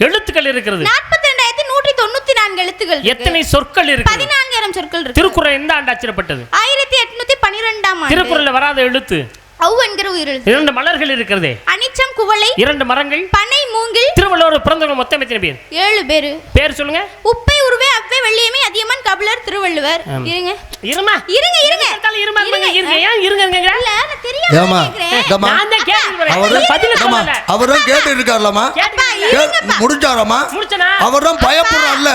எழுத்துக்கள் இருக்கிறது? 42,194 எழுத்துக்கள். எத்தனை சொற்கள் இருக்கு? 14,000 சொற்கள் இருக்கு. திருக்குறள் எந்த ஆண்டு அச்சிடப்பட்டது? 1812ஆம் ஆண்டு. திருக்குறள்ல வராத எழுத்து ஔ என்கிற உயிரெழுத்து. 2 மலர்கள் இருக்கிறதே. அனிச்சம், குவளை, 2 மரங்கள், பனை, மூங்கில். திருவள்ளுவர் பிறந்தவங்க மொத்தம் எத்தனை பேர்? 7 பேரு. பேர் சொல்லுங்க. உப்பை, உருவை, அவ்வை, வெள்ளியம்மை, அதியமான், கபிலர், திருவள்ளுவர். இருங்க இருமா இருங்க இருங்க இருமா இருங்க. ஏன் இருங்கங்கங்க? இல்ல நான் தெரியாம கேக்குறேன். நான் தான் கேக்குறேன். பதில் சொல்லல. அவர்தான் கேட்டு இருக்காருலமா, முடிச்சாராமா? முடிச்சனா? அவர்தான் பயப்படுறாருல,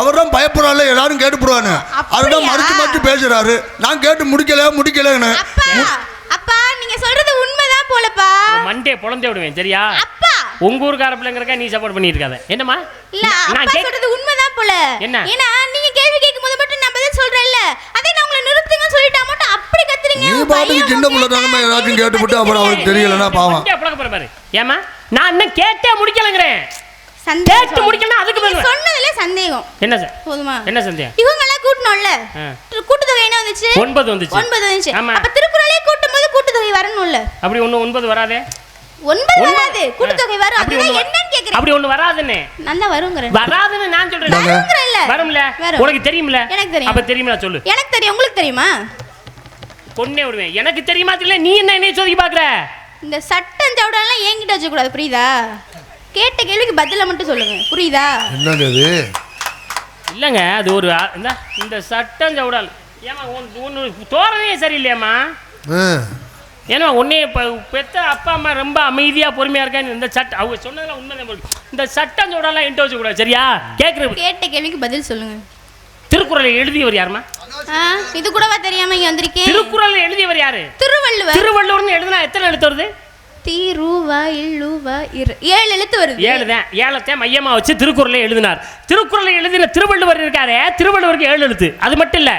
அவர்தான் பயப்படுறாருல, எல்லாரும் கேட்டுப்படுவானு. அவர்தான் மறுத்து பேசுறாரு. நான் கேட்டு முடிக்கலன்னு. அப்பா நீங்க சொல்றது உண்மைதான் போலப்பா. மண்டே பொளந்தே விடுவேன் சரியா? அப்பா உங்க ஊர்கார பிள்ளைங்கறக்க நீ சப்போர்ட் பண்ணிட்டு இருக்காத. என்னமா? இல்ல அப்பா சொல்றது உண்மைதான் போல. என்ன? ஏன்னா நீங்க கேள்வி கேக்கும்போது மட்டும் நான் பதில் சொல்றேன்ல, அதே நான் உங்களை நிறுத்துங்க சொல்லிட்டா மட்டும் அப்படி கத்துறீங்க. நீ பாட்டுக்கு சின்ன புள்ள தானே எல்லாத்தையும் கேட்டுவிட்டு அப்புறம் அவருக்கு தெரியலனா பாவம். மண்டே புளக்க போற பாரு. ஏமா நான் இன்னும் கேட்டே முடிக்கலங்கறேன். கேட்டு முடிக்கலனா அதுக்கு பதில் சொன்னதுல சந்தேகம். என்ன சார்? போதுமா? என்ன சந்தேகம்? இவங்க எல்லாம் கூட்டணும்ல, கூட்டுத்தொகை என்ன வந்துச்சு? 9 வந்துச்சு. 9 வந்துச்சு. ஆமா. அப்ப திருக்குறளே கூட்டும்போது கூட்டுத்தொகை வரணும்ல. அப்படி 9 வராதே. 9 வராது, கூட்டுத்தொகை வரும். அது என்னன்னு கேக்குறேன். அப்படி ஒன்னு வராதுன்னு. நல்லா வரும்ங்கறேன். வராதுன்னு நான் சொல்றேன். வரும்ங்கறல்ல. வரும்ல. உனக்கு தெரியும்ல? எனக்கு தெரியும். அப்ப தெரியுமா சொல்லு. எனக்கு தெரியும், உங்களுக்கு தெரியுமா? கொன்னே விடுவேன். எனக்கு தெரியுமா தெரியல, நீ என்ன என்னைய சோதிக்க பாக்குற? இந்த சட்டம் சவுடெல்லாம் என்கிட்ட வச்ச கூடாது, புரியுதா? கேட்ட கேள்விக்கு பதில மட்டும் சொல்லுங்க, புரியுதா? என்னங்க இது? இல்லங்க அது ஒரு இந்த சட்டம் சவுடால். ஏமா ஒன்னு தோரணையே சரியில்லையாம்மா? ஏன்னா உன்னே பெத்த அப்பா அம்மா ரொம்ப அமைதியா பொறுமையா இருக்கான்னு இந்த சட்டம் அவங்க சொன்னதெல்லாம் உண்மைதான். இந்த சட்டம் சவுடாலாம் என்கிட்ட வச்ச கூடாது சரியா? கேட்ட கேள்விக்கு பதில் சொல்லுங்க. திருக்குறளை எழுதியவர் யாருமா? இது கூடவா தெரியாம இங்க வந்திருக்கேன். திருக்குறளை எழுதியவர் யாரு? திருவள்ளுவர். திருவள்ளுவர்னு எழுதினா எத்தனை எழுத்து வருது? 7 எழுத்து வருது. 7 தான். 7 மையமா வச்சு திருக்குறளை எழுதினார். திருக்குறளை எழுதின திருவள்ளுவர் இருக்காரு, திருவள்ளுவருக்கு 7 எழுத்து. அது மட்டும் இல்ல,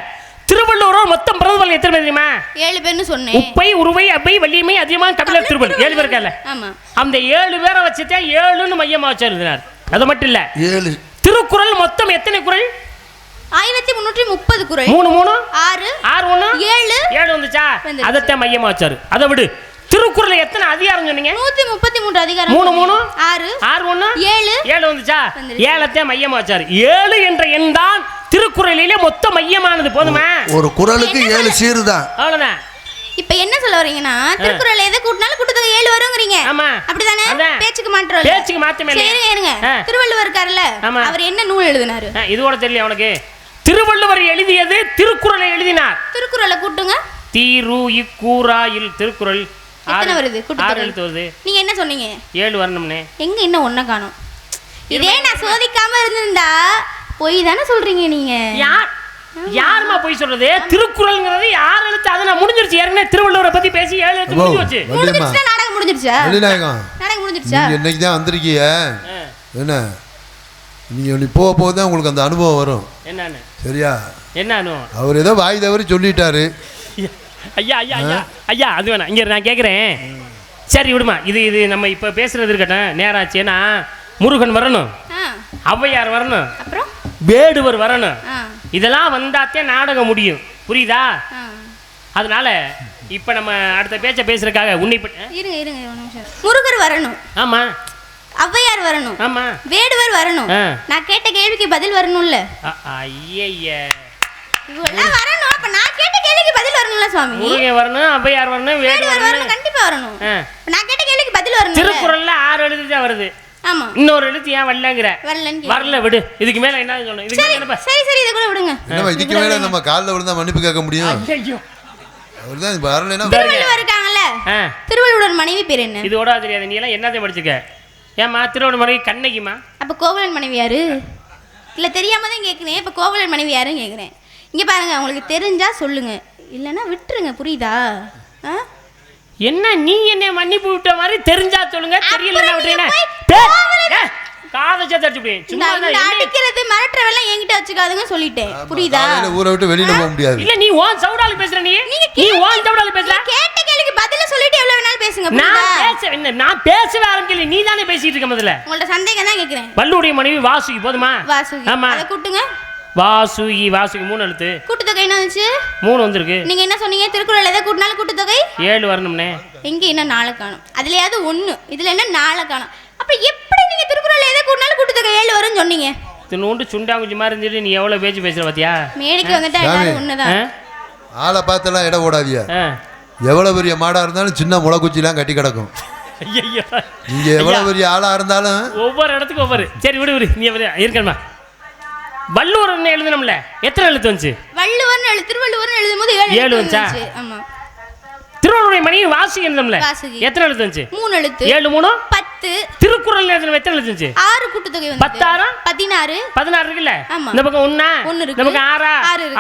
திருவள்ளுவர் மொத்தம் பிறந்தவர்கள் எத்தனை பேர் தெரியுமா? 7 பேர்னு சொன்னேன். உப்பை, உருவை, அவ்வை, வள்ளியம்மை, அதியமான், கபிலர், திருவள்ளுவர் 7 பேர் இருக்கால. ஆமா. அந்த 7 பேரை வச்சுதான் 7ன்னு மையமா வச்சு எழுதினார். அது மட்டும் இல்ல, 7 திருக்குறள் மொத்தம் எத்தனை குறள்? 1330 குறள். 3 3 6 6 1 7 வந்துச்சா? அதத்தான் மையமா வச்சாரு. அதை விடு. திருக்குறள் எத்தனை அதிகாரம் சொன்னீங்க? 133 அதிகாரம். 3 3 6 6 1 7 வந்துச்சா? 7 மையமா வச்சாரு. 7 என்ற எண் தான் திருக்குறளிலே மொத்த மையமானது. போதுமா? ஒரு குறளுக்கு 7 சீர் தான். அவ்வளவுதான். இப்ப என்ன சொல்ல வரீங்கன்னா, திருக்குறள் எதை கூட்டினாலும் கூட்டத்தொகை 7 வரும்ங்கறீங்க. ஆமா. அப்படிதானே? அதான். பேச்சுக்கு மாற்றம் இல்ல. பேச்சுக்கு மாற்றமே இல்லை. சரி இருங்க. திருவள்ளுவர் இருக்காருல்ல, ஆமா. அவர் என்ன நூல் எழுதினாரு? இது கூட தெரியல உனக்கு. திருவள்ளுவர் எழுதியது திருக்குறளை எழுதினார். திருக்குறளை கூட்டுங்க. தீரு இக்கூறாயில் திருக்குறள் எத்தனை வருது? கூட்டு 6 எழுத்து வருது. நீங்க என்ன சொன்னீங்க? 7 வரணும்னே. எங்க இன்னும் ஒண்ண காணோம். இதே நான் சோதிக்காம இருந்திருந்தா போய் தானே சொல்றீங்க நீங்க. யாருமா போய் சொல்றது? திருக்குறள்ங்கிறது 6 எழுத்து. அது நான் முடிஞ்சிருச்சு. ஏற்கனவே திருவள்ளுவரை பத்தி பேசி 7 எழுத்து முடிஞ்சு வச்சு. முடிஞ்சிருச்சா? நாடகம் முடிஞ்சிருச்சா? நாடகம் முடிஞ்சிருச்சா? இன்னைக்கு தான் வந்திருக்கீங்க. என்ன நீ போக போக தான் உங்களுக்கு அந்த அனுபவம் வரும். என்னன்னு? சரியா? என்ன அனுபவம்? அவர் ஏதோ வாய் தவறி சொல்லிட்டாரு. ஐயா ஐயா ஐயா ஐயா அது வேணாம். இங்கே நான் கேட்குறேன். சரி விடுமா. இது நம்ம இப்போ பேசுறது இருக்கட்டும். நேராச்சு. ஏன்னா முருகன் வரணும், ஔவையார் வரணும், அப்புறம் வேடுவர் வரணும். இதெல்லாம் வந்தாத்தே நாடகம் முடியும். புரியுதா? அதனால இப்போ நம்ம அடுத்த பேச்சை பேசுறதுக்காக இருங்க இருங்க ஒரு நிமிஷம். முருகர் வரணும். ஆமா. ஔவையார் வரணும். ஆமா. வேடுவர் வரணும். நான் கேட்ட கேள்விக்கு பதில் வரணும்ல. ஐயய்ய இவெல்லாம் வரணும். அப்ப நான் கேட்ட கேள்விக்கு பதில் வரணும்ல சுவாமி. முருகன் வரணும், ஔவையார் வரணும், வேடுவர் வரணும். கண்டிப்பா வரணும். நான் கேட்ட கேள்விக்கு பதில் வரணும். திருக்குறள்ல 6 எழுத்து தான் வருது. ஆமா. இன்னொரு எழுத்து ஏன் வரலங்கற? வரல விடு. இதுக்கு மேல என்ன சொல்லணும்? இதுக்கு மேல என்னப்பா? சரி சரி இத கூட விடுங்க. என்னமா இதுக்கு மேல நம்ம கால்ல விழுந்தா மன்னிப்பு கேட்க முடியும்? ஐயோ. அவர்தான் வரலனா திருவள்ளுவர் இருக்காங்கல. திருவள்ளுவர் மனைவி பேர் என்ன? இது ஓடா தெரியாது. நீ எல்லாம் என்னதை படிச்சுக்க? ஏமா திருவள்ளுவர் மனைவி கண்ணகிமா? அப்ப கோவலன் மனைவி யாரு? இல்ல தெரியாம தான் கேக்குறேன். இப்ப கோவலன் மனைவி யாருன்னு கேக்குறேன். இங்க பாருங்க, உங்களுக்கு தெரிஞ்சா சொல்லுங்க, இல்லனா விட்டுருங்க. புரியுதா? என்ன நீ என்ன மன்னிப்பு விட்ட மாதிரி தெரிஞ்சா சொல்லுங்க, தெரியலன்னா விட்டுறீங்க. காதை சேர்த்து போய் சும்மா அடிக்கிறது மிரட்டறவெல்லாம் என்கிட்ட வச்சுக்காதுங்க சொல்லிட்டேன். புரியுதா? ஊரை விட்டு வெளியில போக முடியாது. இல்ல நீ ஓன் சவுடால பேசுற. நீ ஓன் சவுடால பேசுற. கேட்ட கேள்விக்கு பதில சொல்லிட்டு எவ்வளவு வேணாலும் பேசுங்க. நான் பேசவே ஆரம்பிக்கல. நீ தானே பேசிட்டு இருக்க. முதல்ல உங்கள்ட்ட சந்தேகம் தான் கேக்குறேன். வள்ளுவருடைய மனைவி வாசுகி. போதுமா? வாசுகி. ஆமா. அத கூட்டுங்க. வாசுகி 3 எழுத்து. கூட்டுத்தொகை என்ன வந்துச்சு? 3 வந்திருக்கு. நீங்க என்ன சொன்னீங்க? திருக்குறள் எதை கூட்டினாலும் கூட்டுத்தொகை 7 வரணும்னே. எங்க என்ன 4 காணும்? அதுலயாவது 1. இதுல என்ன 4 காணும்? அப்ப எப்படி நீங்க திருக்குறள் எதை கூட்டினாலும் கூட்டுத்தொகை 7 வரும்னு சொன்னீங்க? தினோண்டு சுண்டாங்குஞ்சி மாதிரி இருந்துட்டு நீ எவ்வளவு பேச்சு பேசுற பாத்தியா? மேடைக்கு வந்துட்டா எல்லாரும் ஒண்ணுதான். ஆளை பார்த்தெல்லாம் இட ஓடாதியா. எவ்வளவு பெரிய மாடா இருந்தாலும் சின்ன முளைக்குச்சிலாம் கட்டி கிடக்கும். ஐயோ. நீங்க எவ்வளவு பெரிய ஆளா இருந்தாலும் ஒவ்வொரு இடத்துக்கு ஒவ்வொரு. சரி விடு நீ இருக்கணுமா? வள்ளுவர் எழுதணும்ல, எத்தனை எழுத்து வந்துச்சு? திருவள்ளுவர் எழுதும்போது 7 வந்துச்சா? ஆமா. திருவள்ளுவருடைய மனைவி வாசுகி எழுதணும்ல, எத்தனை எழுத்து வந்துச்சு? 3 எழுத்து. 7 3 10. திருக்குறள் எழுதணும் எத்தனை எழுத்து வந்துச்சு? 6 கூட்டுத்தொகை வந்து 10 6 16. 16 இருக்குல்ல? ஆமா. இந்த பக்கம் 1 இருக்கு. இந்த பக்கம் 6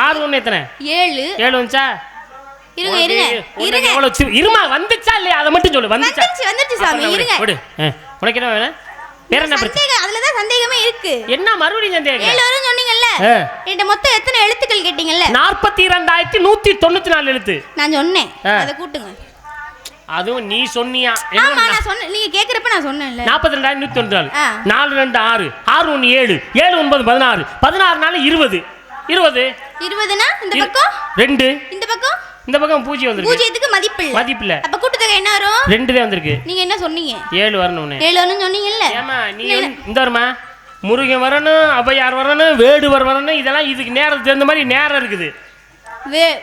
6 1 எத்தனை? 7 வந்துச்சா? இருங்க எவ்வளவு இருமா வந்துச்சா இல்லையா அதை மட்டும் சொல்லு. வந்துச்சு சாமி. இருங்க விடு. உனக்கு என்ன வேணும்? வேற என்ன பிரச்சனை? அதுல தான் சந்தேகமே இருக்கு. என்ன மறுபடியும் சந்தேகம்? 7 வரும் சொன்னீங்கல்ல. என்கிட்ட மொத்தம் எத்தனை எழுத்துக்கள் கேட்டீங்கல்ல? 42194 எழுத்து நான் சொன்னேன். அத கூட்டுங்க. அதுவும் நீ சொன்னியா? ஆமா நான் சொன்னேன். நீங்க கேக்குறப்ப நான் சொன்னேன்ல. 42194 4 2 6 6 1 7 7 9 16 16 4 20 20 20னா இந்த பக்கம் 2 இந்த பக்கம் பூஜ்ஜியம் வந்திருக்கு. பூஜ்ஜியத்துக்கு மதிப்பு இல்ல. அப்ப கூட்டுத்தொகை என்ன வரும்? 2 தான் வந்திருக்கு. நீங்க என்ன சொன்னீங்க? 7 வரணும்னே. 7 வரணும் சொன்னீங்கல்ல. ஏமா நீ இந்த வருமா? முருகன் வரணும், ஔவையார் வரணும், வேடுவர் வரணும். இதெல்லாம் இதுக்கு நேரம் தெரிந்த மாதிரி நேரம் இருக்குது.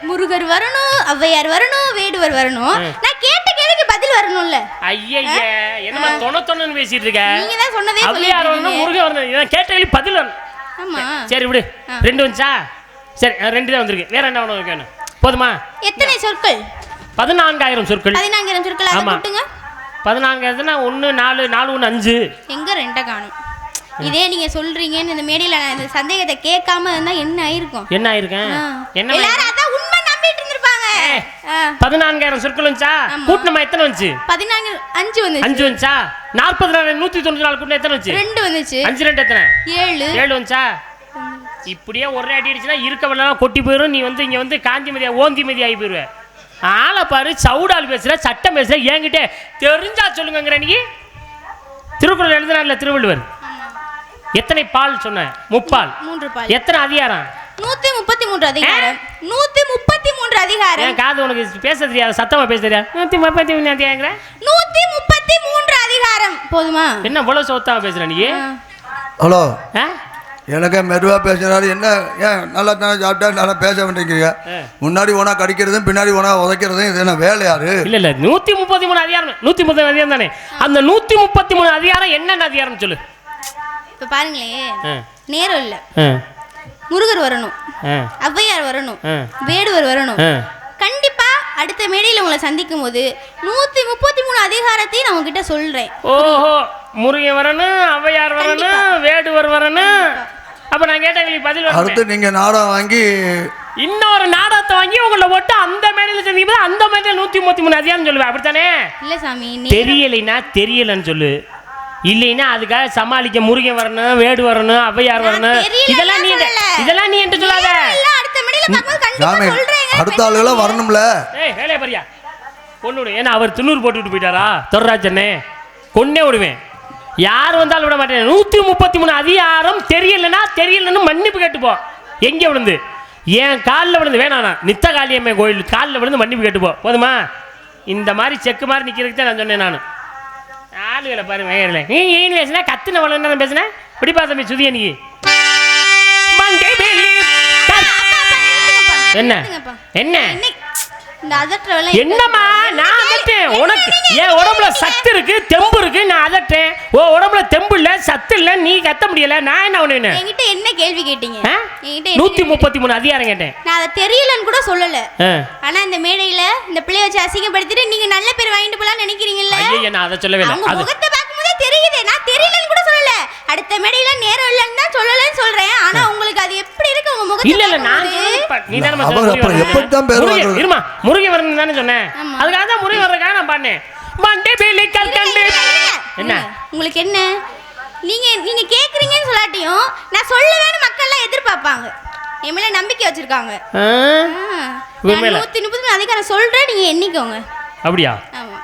முருகர் வரணும், ஔவையார் வரணும், வேடுவர் வரணும். நான் கேட்ட கேள்விக்கு பதில் வரணும்ல. ஐயய்ய என்னமா தொணன்னு பேசிட்டு இருக்க? நீங்க தான் சொன்னதே சொல்லிட்டீங்க. ஔவையார் வரணும், முருகன் வரணும். இத கேட்ட கேள்வி பதில் வரணும். ஆமா. சரி விடு. 2 வந்துச்சா? சரி 2 தான் வந்திருக்கு. வேற என்ன உனக்கு வேணும்? போதுமா? எத்தனை சொற்கள்? 14000 சொற்கள். 14000 சொற்கள். அத கூட்டுங்க. 14000னா 1 4 4 1 5. எங்க 2 காணும்? இதே நீங்க சொல்றீங்கன்னு இந்த மேடையில நான் இந்த சந்தேகத்தை கேட்காம இருந்தா என்ன ஆயிருக்கும்? என்ன ஆயிருக்கும்? என்ன எல்லாரும் அத உண்மை நம்பிட்டு இருந்திருப்பாங்க. 14000 சொற்கள் வந்துச்சா? கூட்டமா எத்தனை வந்துச்சு? 14 5 வந்துச்சு. 5 வந்துச்சா? 44194 கூட்டமா எத்தனை வந்துச்சு? 2 வந்துச்சு. 5 2 எத்தனை? 7 வந்துச்சா? இப்படியே ஒரே அடி அடிச்சுனா இருக்கவெல்லாம் கொட்டி போயிடும். நீ வந்து இங்க வந்து காந்திமதியா ஓந்திமதி ஆகி போயிருவ. ஆளை பாரு, சவுடால் பேசுற, சட்டம் பேசுற. என்கிட்ட தெரிஞ்சா சொல்லுங்கிற. நீ திருக்குறள் எழுதினார்ல திருவள்ளுவர், எத்தனை பால் சொன்ன? 3 பால். எத்தனை அதிகாரம்? 133 அதிகாரம். 133 அதிகாரம். ஏன் காது உனக்கு பேச தெரியாது? சத்தமா பேச தெரியாது? 133 அதிகாரங்கிற? 133 அதிகாரம். போதுமா? என்ன இவ்வளவு சத்தமா பேசுற நீ? ஹலோ எனக்கே மெதுவாக பேசுகிறாரு. என்ன ஏன் நல்லா தானே சாப்பிட்டா நல்லா பேச வேண்டிய முன்னாடி ஒன்றா கடிக்கிறதும் பின்னாடி ஒன்றா உதைக்கிறதும் இது என்ன வேலையாரு? இல்லை 133 அதிகாரம் 133 அதிகாரம் தானே. அந்த 133 அதிகாரம் என்னென்ன அதிகாரம் சொல்லு. இப்போ பாருங்களேன், நேரம் இல்லை, முருகர் வரணும், ஔவையார் வரணும், வேடுவர் வரணும். கண்டிப்பா அடுத்த மேடையில் உங்களை சந்திக்கும் போது 133 அதிகாரத்தையும் நான் உங்ககிட்ட சொல்றேன். ஓஹோ, முருகன் வரணும், ஔவையார் வரணும், வேடுவர் வரணும். அப்ப நான் கேட்டேன் பதில். அடுத்து நீங்க நாடகம் வாங்கி இன்னொரு நாடகத்தை வாங்கி உங்களை போட்டு அந்த மேடையில் சந்திக்கும் போது அந்த மேடையில் 133 அதிகாரம் சொல்லுவேன். அப்படித்தானே? இல்ல சாமி, தெரியலைன்னா தெரியலன்னு சொல்லு. இல்லைன்னா அதுக்காக சமாளிக்க முருகன் வரணும், வேடு வரணும், ஔவையார் வரணும், இதெல்லாம் நீ என்று சொல்லாத. அடுத்த ஆளுகளாம் வரணும்ல. வேலையை பாரியா கொண்டு விடு. ஏன்னா அவர் துண்ணூறு போட்டுவிட்டு போயிட்டாரா தொர்ராஜன்னே, கொன்னே விடுவேன். யார் வந்தாலும் விட மாட்டேன். 133 அதிகாரம் தெரியலன்னு மன்னிப்பு கேட்டுப்போ. எங்கே விழுந்து? என் காலில் விழுந்து வேணாண்ணா, நித்த காளியம்மை கோயில் காலில் விழுந்து மன்னிப்பு கேட்டுப்போ. போதுமா? இந்த மாதிரி செக்கு மாதிரி நிற்கிறதுக்கு தான் நான் சொன்னேன். நான் ஆளுகளை பாருங்க வேறல. நீ ஏன் பேசுனா கத்துன வளர்ந்து பேசுனேன். பிடிப்பா தம்பி சுதிய நீ என்ன என்ன என்னம்மா நான் அதட்டேன். உனக்கு என் உடம்புல சத்து இருக்கு, தெம்பு இருக்கு, நான் அதட்டேன். ஓ உடம்புல தெம்பு இல்ல, சத்து இல்ல, நீ கத்த முடியல. நான் என்ன ஒண்ணு என்கிட்ட என்ன கேள்வி கேட்டீங்க? 133 அதிகாரம் கேட்டேன். நான் அதை தெரியலன்னு கூட சொல்லல. ஆனா இந்த மேடையில இந்த பிள்ளைய வச்சு அசிங்கப்படுத்திட்டு நீங்க நல்ல பேர் வாங்கிட்டு போலாம் நினைக்கிறீங்கல்ல? ஐயா நான் அதை சொல்லவே இல்லை. அது முகத்தை பார்க்கும்போதே தெரியுது. நான் தெரியலன்னு கூட சொல்லல. அடுத்த மேடையில நேரம் இல்லன்னு தான் சொல்லலன்னு சொல்றேன். ஆனா உங்களுக்கு அது எப்படி இருக்கு உங்க முகத்தை? இல்ல நான் நீ தான அப்புறம் எப்படி தான் பேர் வாங்குறது? இருமா முருகன் வரணும் தானே சொன்னேன். அதுக்காக தான் முருகன் வர்றதுக்காக நான் பாடுனேன். மண்டே பேலி கல்கண்டு. என்ன உங்களுக்கு என்ன? நீங்க கேக்குறீங்கன்னு சொல்லாட்டியும் நான் சொல்லுவேன்னு மக்கள் எல்லாம் எதிர்பார்ப்பாங்க. என் மேல நம்பிக்கை வச்சிருக்காங்க. 133 அதிகாரம் சொல்றேன், நீங்க எண்ணிக்கோங்க. அப்படியா? ஆமா.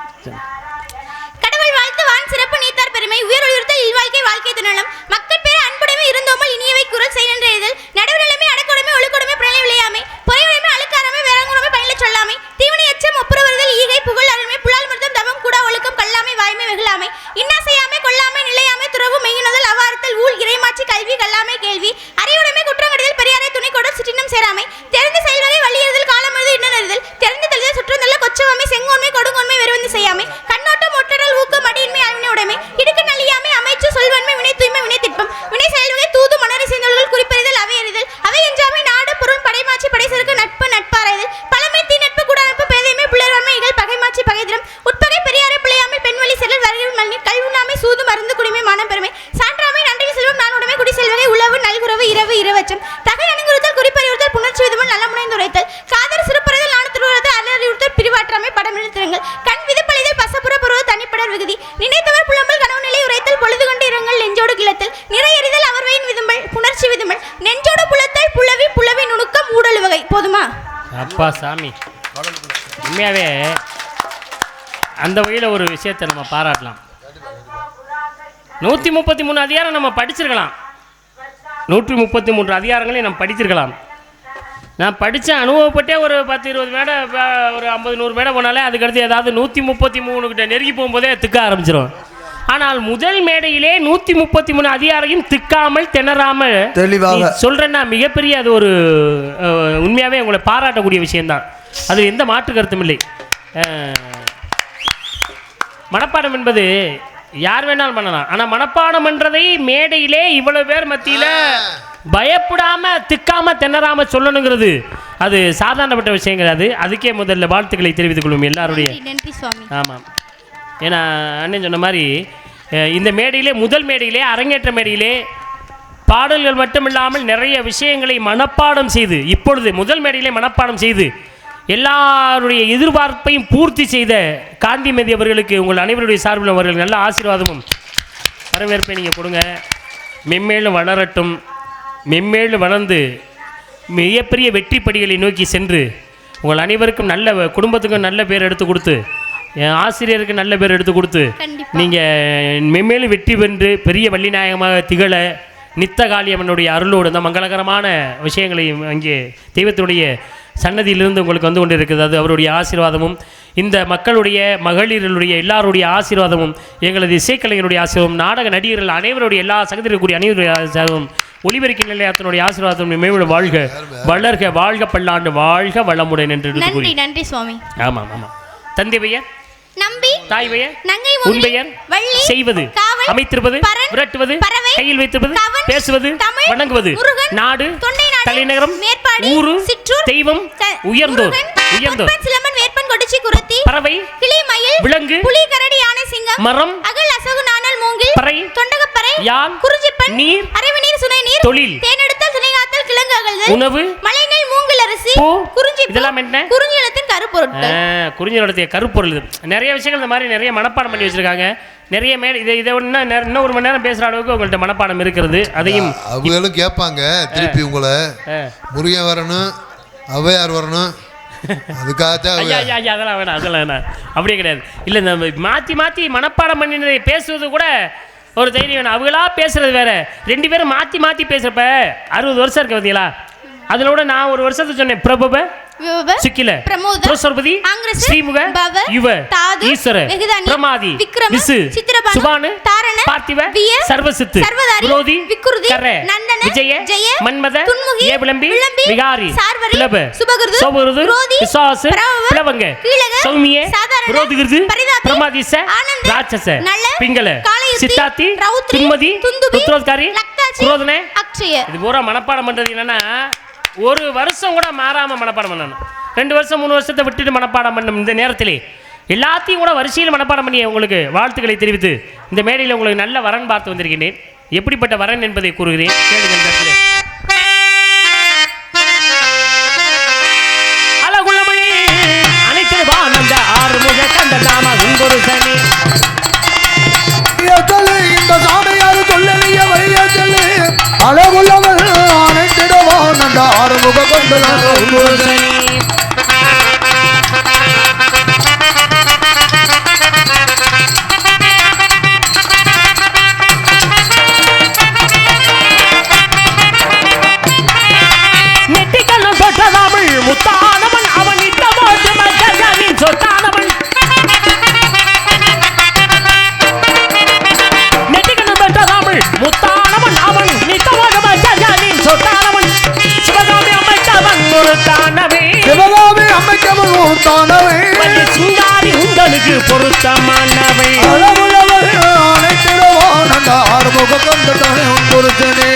கடவுள் வாழ்த்து வான் சிறப்பு நீத்தார் பெருமை உயர் உயர்த்தல் இல்வாழ்க்கை வாழ்க்கை துணலம் மக்கள் பேர் அன்புடைமை இருந்தோமல் இனியவை குரல் செய்கின்ற எதில் நடுவுநிலைமை அடக்கொடைமை ஒழுக்கொடைமை பிறலை விளையாமை பொறையுடைமை அழுக்காரமை வேறங்குறமை பயில சொல்லாமை தீவனை எச்சம் ஒப்புரவருதல் ஈகை புகழ் அருமை புலால் மிருதம் தவம் கூட ஒழுக்கம் கல்லாமை வாய்மை வெகுளாமை இன்னா செய்யாமை கொல்லாமை நிலையாமை துறவு மெய்யுணதல் அவார்த்தல் ஊழ் இறைமாட்சி கல்வி கல்லாமை கேள்வி அறிவுடைமை குற்றங்கடிதல் பெரியாரை துணை கொடல் சிற்றினம் சேராமை தெரிந்து செயல்வகை வழியறுதல் காலமழுது இன்னறிதல் தெரிந்து தெளிதல் சுற்றந்தல்ல கொச்சவாமை செங்கோன்மை கொடுங்கோன்மை வெறுவந்து செய்யாமை கண்ணோட்டம் ஒட்டடல் ஊக்கம் அடியின்மை அழிவினை உடைமை இடுக்கு நலியாமை அமைச்சு சொல்வன்மை வினை தூய்மை வினை திட்பம் வினை செயல்வகை தூது மணரை சேர்ந்தவர்கள் குறிப்பறிதல் அவை எறிதல் அவை என்றாமை நாடு பொருள் படைமாட்சி படைசருக்கு நட்பு நட்பாராய்தல் பழமை தீ நட்பு கூட நட்பு பேதைமை பிள்ளைவன்மை இகழ் பகைமாட்சி பகைதிரம் உட்பகை பெரியாரை பிள்ளையாமை பெண்வழி செல்லல் வருகிற மல்நீர் கல்வுண்ணாமை சூது மருந்து குடிமை மானம் பெருமை சான்றாமை நன்றில் செல்வம் நானுடைமை குடி செல்வகை உளவு நல்குறவு இரவு இரவச்சம் தகை அணுகுறுத்தல் குறிப்பறிவுறுத்தல் புணர்ச்சி விதமும் நல்ல முனைந்து உரைத்தல் காதல் சிறுப்பறைதல் நாணத்துறுத்தல் அலறிவுறுத்தல் பிரிவாற்றாமை படமெழுத்திரங்கள் கண் விதிப்பழிதல் பசப்புற பருவ தனிப்படர் விகுதி நினைத்தவர் புலம்பல் கனவு நிலை உரைத்தல் பொழுது கொண்டு இரங்கல் நெஞ்சோடு கிளத்தல் நிறையறிதல் அவர்வையின் விதும்பல் புணர்ச்சி விதும்பல் நெஞ்சோடு புலத்தல் புலவி புலவி நுணுக்கம் ஊடல் வகை. போதுமா? அப்பா சாமி உண்மையாவே அந்த வகையில் ஒரு விஷயத்தை நம்ம பாராட்டலாம். 133 அதிகாரம் நம்ம படிச்சிருக்கலாம். 133 அதிகாரங்களையும் நம்ம படிச்சிருக்கலாம். நான் படித்த அனுபவப்பட்டே ஒரு 10-20 மேடை ஒரு 50-100 மேடை போனாலே அதுக்கடுத்து ஏதாவது 133 கிட்ட நெருங்கி போகும்போதே திக்க ஆரம்பிச்சிடும். ஆனால் முதல் மேடையிலே 133 அதிகாரையும் திக்காமல் திணறாமல் தெளிவாக சொல்கிறேன்னா மிகப்பெரிய அது ஒரு உண்மையாகவே உங்களை பாராட்டக்கூடிய விஷயம்தான். அது எந்த மாற்று கருத்தும் இல்லை. மனப்பாடம் என்பது யார் வேணாலும் பண்ணலாம். ஆனால் மனப்பாடம் என்றதை மேடையிலே இவ்வளவு பேர் மத்தியில் பயப்படாம திக்காம திணறாம சொல்லணுங்கிறது அது சாதாரணப்பட்ட விஷயம் கிடையாது. அதுக்கே முதல்ல வாழ்த்துக்களை தெரிவித்துக் கொள்வோம் எல்லாருடைய. ஆமாம், ஏன்னா அண்ணன் சொன்ன மாதிரி இந்த மேடையிலே முதல் மேடையிலே அரங்கேற்ற மேடையிலே பாடல்கள் மட்டுமில்லாமல் நிறைய விஷயங்களை மனப்பாடம் செய்து இப்பொழுது முதல் மேடையிலே மனப்பாடம் செய்து எல்லாருடைய எதிர்பார்ப்பையும் பூர்த்தி செய்த காந்திமதி அவர்களுக்கு உங்கள் அனைவருடைய சார்பில் அவர்கள் நல்ல ஆசீர்வாதமும் வரவேற்பை நீங்கள் கொடுங்க. மென்மேலும் வளரட்டும், மென்மேலும் வளர்ந்து மிகப்பெரிய வெற்றி படிகளை நோக்கி சென்று உங்கள் அனைவருக்கும் நல்ல குடும்பத்துக்கும் நல்ல பேர் எடுத்து கொடுத்து என் ஆசிரியருக்கு நல்ல பேர் எடுத்து கொடுத்து நீங்கள் மென்மேலும் வெற்றி பெற்று பெரிய வள்ளிநாயகமாக திகழ நித்த காளியம்மனுடைய அருளோடு அந்த மங்களகரமான விஷயங்களை அங்கே தெய்வத்தினுடைய சன்னதியிலிருந்து உங்களுக்கு வந்து கொண்டு இருக்குது. அது அவருடைய ஆசீர்வாதமும் இந்த மக்களுடைய மகளிர்களுடைய எல்லாருடைய ஆசீர்வாதமும் எங்களது இசைக்கலைஞருடைய ஆசீர்வாதம் நாடக நடிகர்கள் அனைவருடைய எல்லா சகதிகளுடைய அனைவருடைய ஆசீர்வாதம் ஒளிபெருக்கி நிலையத்தினுடைய ஆசீர்வாதம் மேம்பட வாழ்க வளர்க வாழ்க பல்லாண்டு வாழ்க வளமுடன் என்று நன்றி நன்றி சுவாமி. ஆமாம் ஆமாம். தந்தை பெயர் நம்பி, தாய் பெயர் நங்கை, உன் பெயர் வள்ளி, செய்வது காவல், அமைத்திருப்பது பரன், விரட்டுவது பறவை, கையில் வைத்திருப்பது கவன், பேசுவது தமிழ், வணங்குவது முருகன், நாடு தொண்டை நாடு, தலைநகரம் மேற்பாடி, ஊரு சிற்றூர், தெய்வம் உயர்ந்தோர் உயர்ந்தோர் முருகன், சிலம்பன், வேற்பன், கொடிச்சி, குருத்தி, பறவை கிளி, மயில், விலங்கு, புலி, கரடி, யானை, சிங்கம், மரம், அகல், அசகு, நாணல், மூங்கில், பறை, தொண்டகப்பறை, யாழ், குறிஞ்சிப்பண், நீர், அரைவநீர், சுனை நீர், தொழில், தேனெடுத்தல், துணைகாத்தல், கிழங்கு அகழ்தல், உணவு, மலைநெல், மூங்கில் அரிசி, பூ, குறிஞ்சி, இதெல்லாம் என்ன? குறிஞ்சி நிலத்தின் கருப்பொருட்கள். குறிஞ்சியோடைய கருப்பொருள். நிறைய விஷயங்கள் இந்த மாதிரி நிறைய மனப்பாடம் பண்ணி வச்சிருக்காங்க. நிறைய இதை இன்னும் ஒரு மணி நேரம் பேசுற அளவுக்கு உங்கள்ட்ட மனப்பாடம் இருக்கிறது. அதையும் அவங்களும் கேட்பாங்க திருப்பி உங்களை முருகன் வரணும், ஔவையார் வரணும், அதுக்காகத்தான் அதெல்லாம் வேணாம், அதெல்லாம் வேணாம். அப்படியே கிடையாது. இல்லை, இந்த மாற்றி மாற்றி மனப்பாடம் பண்ணினதை பேசுவது கூட ஒரு தைரியம் வேணும். அவங்களா பேசுறது வேற, ரெண்டு பேரும் மாற்றி மாற்றி பேசுறப்ப 60 வருஷம் இருக்கு பார்த்தீங்களா? அதில் கூட நான் ஒரு வருஷத்தை சொன்னேன். பிரபுப சிக்கில பிரசோபதி ஸ்ரீமுக யுவ ஈஸ்வர பிரமாதி விசு சுபானு பார்த்திவ சர்வசித்து விரோதி கர விஜய மன்மத ஏவிளம்பி விகாரி பிளப சோபருது விசுவாச பிளவங்க சௌமிய விரோதிகிருது பிரமாதிச ராட்சச பிங்கள சித்தாத்தி துன்மதி ருத்ரோத்காரி குரோதன இது பூரா மனப்பாடம் பண்றது என்னன்னா, ஒரு வருஷம் கூட மாறாம மனப்பாடம் பண்ணணும். 2 வருஷம் 3 வருஷத்தை விட்டுட்டு மனப்பாடம் பண்ணும். இந்த நேரத்திலே எல்லாத்தையும் கூட வரிசையில் மனப்பாடம் பண்ணி உங்களுக்கு வாழ்த்துக்களை தெரிவித்து இந்த மேடையில் உங்களுக்கு நல்ல வரன் பார்த்து வந்திருக்கிறேன். எப்படிப்பட்ட வரன் என்பதை கூறுகிறேன், கேளுங்கள். அழகுள்ளமணி அனைத்து வானந்த ஆறுமுக கந்த நாம உன்பொரு சனி இந்த சாமியார் சொல்லலிய வழியத்தில் அழகுள்ளவள் அனைத்திடவான் அந்த ஆறுமுக கொண்டலான உன்பொரு சனி. நெட்டிக்கல்லும் சொட்டதாமல் முத்தானவன் அவன் இட்டமோட்டு மக்களின் சொத்தானவன். நெட்டிக்கல்லும் சொட்டதாமல் முத்தானவன் அவன் நித்தமோட்டு மக்களின் சொத்தானவன். சிவகாமி அமைத்தவன் பொருத்தானவே, சிவகாமி அமைத்தவன் பொருத்தானவே, சிங்காரி உங்களுக்கு பொருத்தமானவை. அழகுள்ளவள் அனைத்திடவான் அந்த ஆறுமுக கொண்டலான உன்பொரு சனி.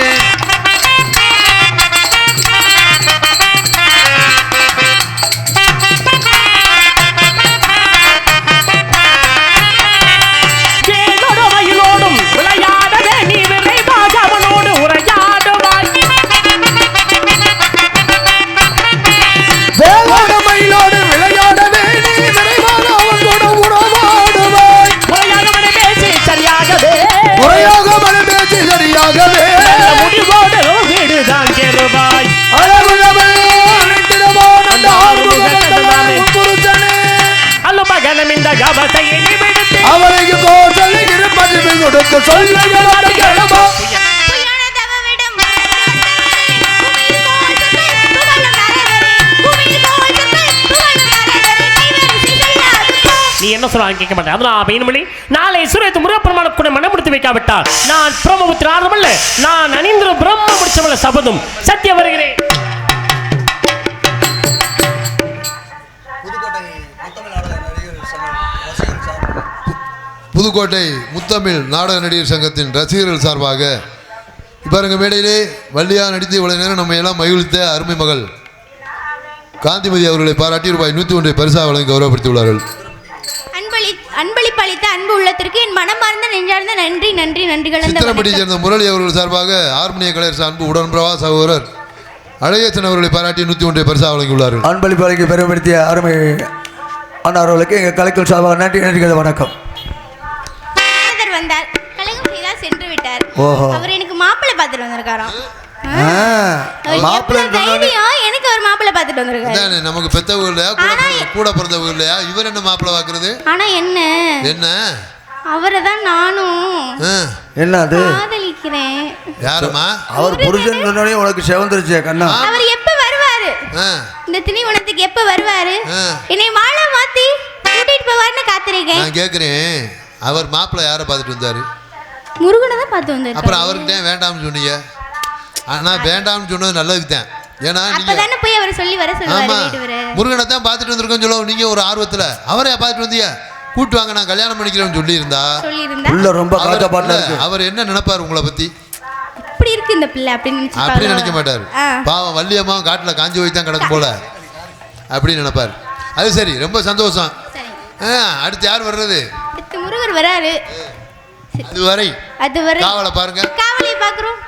நீ என்ன சொல்ல கேட்க மாட்டேன். அதனால் பையன்மொழி நாளை சூரியத்து முருகப்பெருமான கூட மனமுடித்து வைக்காவிட்டால் நான் பிரம்மபுத்திர ஆரம்பல்ல, நான் அணிந்திர பிரம்ம முடிச்சவள சபதம் சத்திய வருகிறேன். புதுக்கோட்டை முத்தமிழ் நாடக நடிகர் சங்கத்தின் ரசிகர்கள் சார்பாக பாருங்க, மேடையிலே வள்ளியா நடித்து இவ்வளவு நேரம் நம்ம எல்லாம் மகிழ்த்த அருமை மகள் காந்திமதி அவர்களை பாராட்டி ரூபாய் 101 பரிசா வழங்கி கௌரவப்படுத்தியுள்ளார்கள். அன்பளிப்பளித்த அன்பு உள்ளத்திற்கு என் மனமார்ந்த நெஞ்சார்ந்த நன்றி நன்றி நன்றிகள். சித்திரப்பட்டியை சேர்ந்த முரளி அவர்கள் சார்பாக ஹார்மோனிய கலைஞர் அன்பு உடன்பிரவா சகோதரர் அழகேசன் அவர்களை பாராட்டி 101 பரிசா வழங்கியுள்ளார்கள். அன்பளிப்பளிக்கு பெருமைப்படுத்திய அருமை அண்ணார்களுக்கு எங்கள் கலைக்குள் சார்பாக நன்றி நன்றிகள் வணக்கம். வந்தார், கலைஞர் செய்தா சென்று விட்டார். அவர் எனக்கு மாப்பிள்ளை பார்த்துட்டு வந்திருக்காராம். எனக்கு ஒரு மாப்பிள்ளை பார்த்துட்டு வந்திருக்காரு. நமக்கு பெத்தவங்க இல்லையா, கூட பிறந்தவங்க இல்லையா, இவர் என்ன மாப்பிள்ளை பார்க்கறது? ஆனா என்ன அவரை தான் நானும் என்னது காதலிக்கிறேன். யாருமா? அவர் புருஷன் சொன்னோடனே உனக்கு செவந்துருச்சு கண்ணா. அவர் எப்ப வருவாரு? இந்த திணிவனத்துக்கு எப்ப வருவாரு? என்னை மாலை மாத்தி கூட்டிட்டு போவாருன்னு காத்திருக்கேன். நான் கேக்குறேன், அவர் மாப்பிள்ளை யாரை பார்த்துட்டு வந்தாரு? முருகனை தான் பார்த்து வந்தாரு. அப்புறம் அவர்கிட்ட வேண்டாம்னு சொன்னீங்க? ஆனால் வேண்டாம்னு சொன்னது நல்லதுக்கு தான். ஏன்னா அப்பதானே போய் அவர் சொல்லி வர சொல்லுவாரு ஆமா வீட்டு வர. முருகனை தான் பார்த்துட்டு வந்திருக்கோம் சொல்லுவோம். நீங்கள் ஒரு ஆர்வத்தில் அவரே பார்த்துட்டு வந்தீங்க, கூட்டு வாங்க நான் கல்யாணம் பண்ணிக்கிறேன்னு சொல்லியிருந்தா உள்ள ரொம்ப காஜா பாட்டில் இருக்கு. அவர் என்ன நினைப்பார் உங்களை பற்றி? இப்படி இருக்கு இந்த பிள்ளை அப்படின்னு அப்படி நினைக்க மாட்டார். பாவம் வள்ளியம்மா காட்டில் காஞ்சி போய் தான் கிடக்கும் போல அப்படின்னு நினைப்பார். அது சரி, ரொம்ப சந்தோஷம். அடுத்து யார் வர்றது? முருகர் வராரு. அதுவரை அதுவரை காவலை பாருங்க. காவலை பார்க்குறோம்.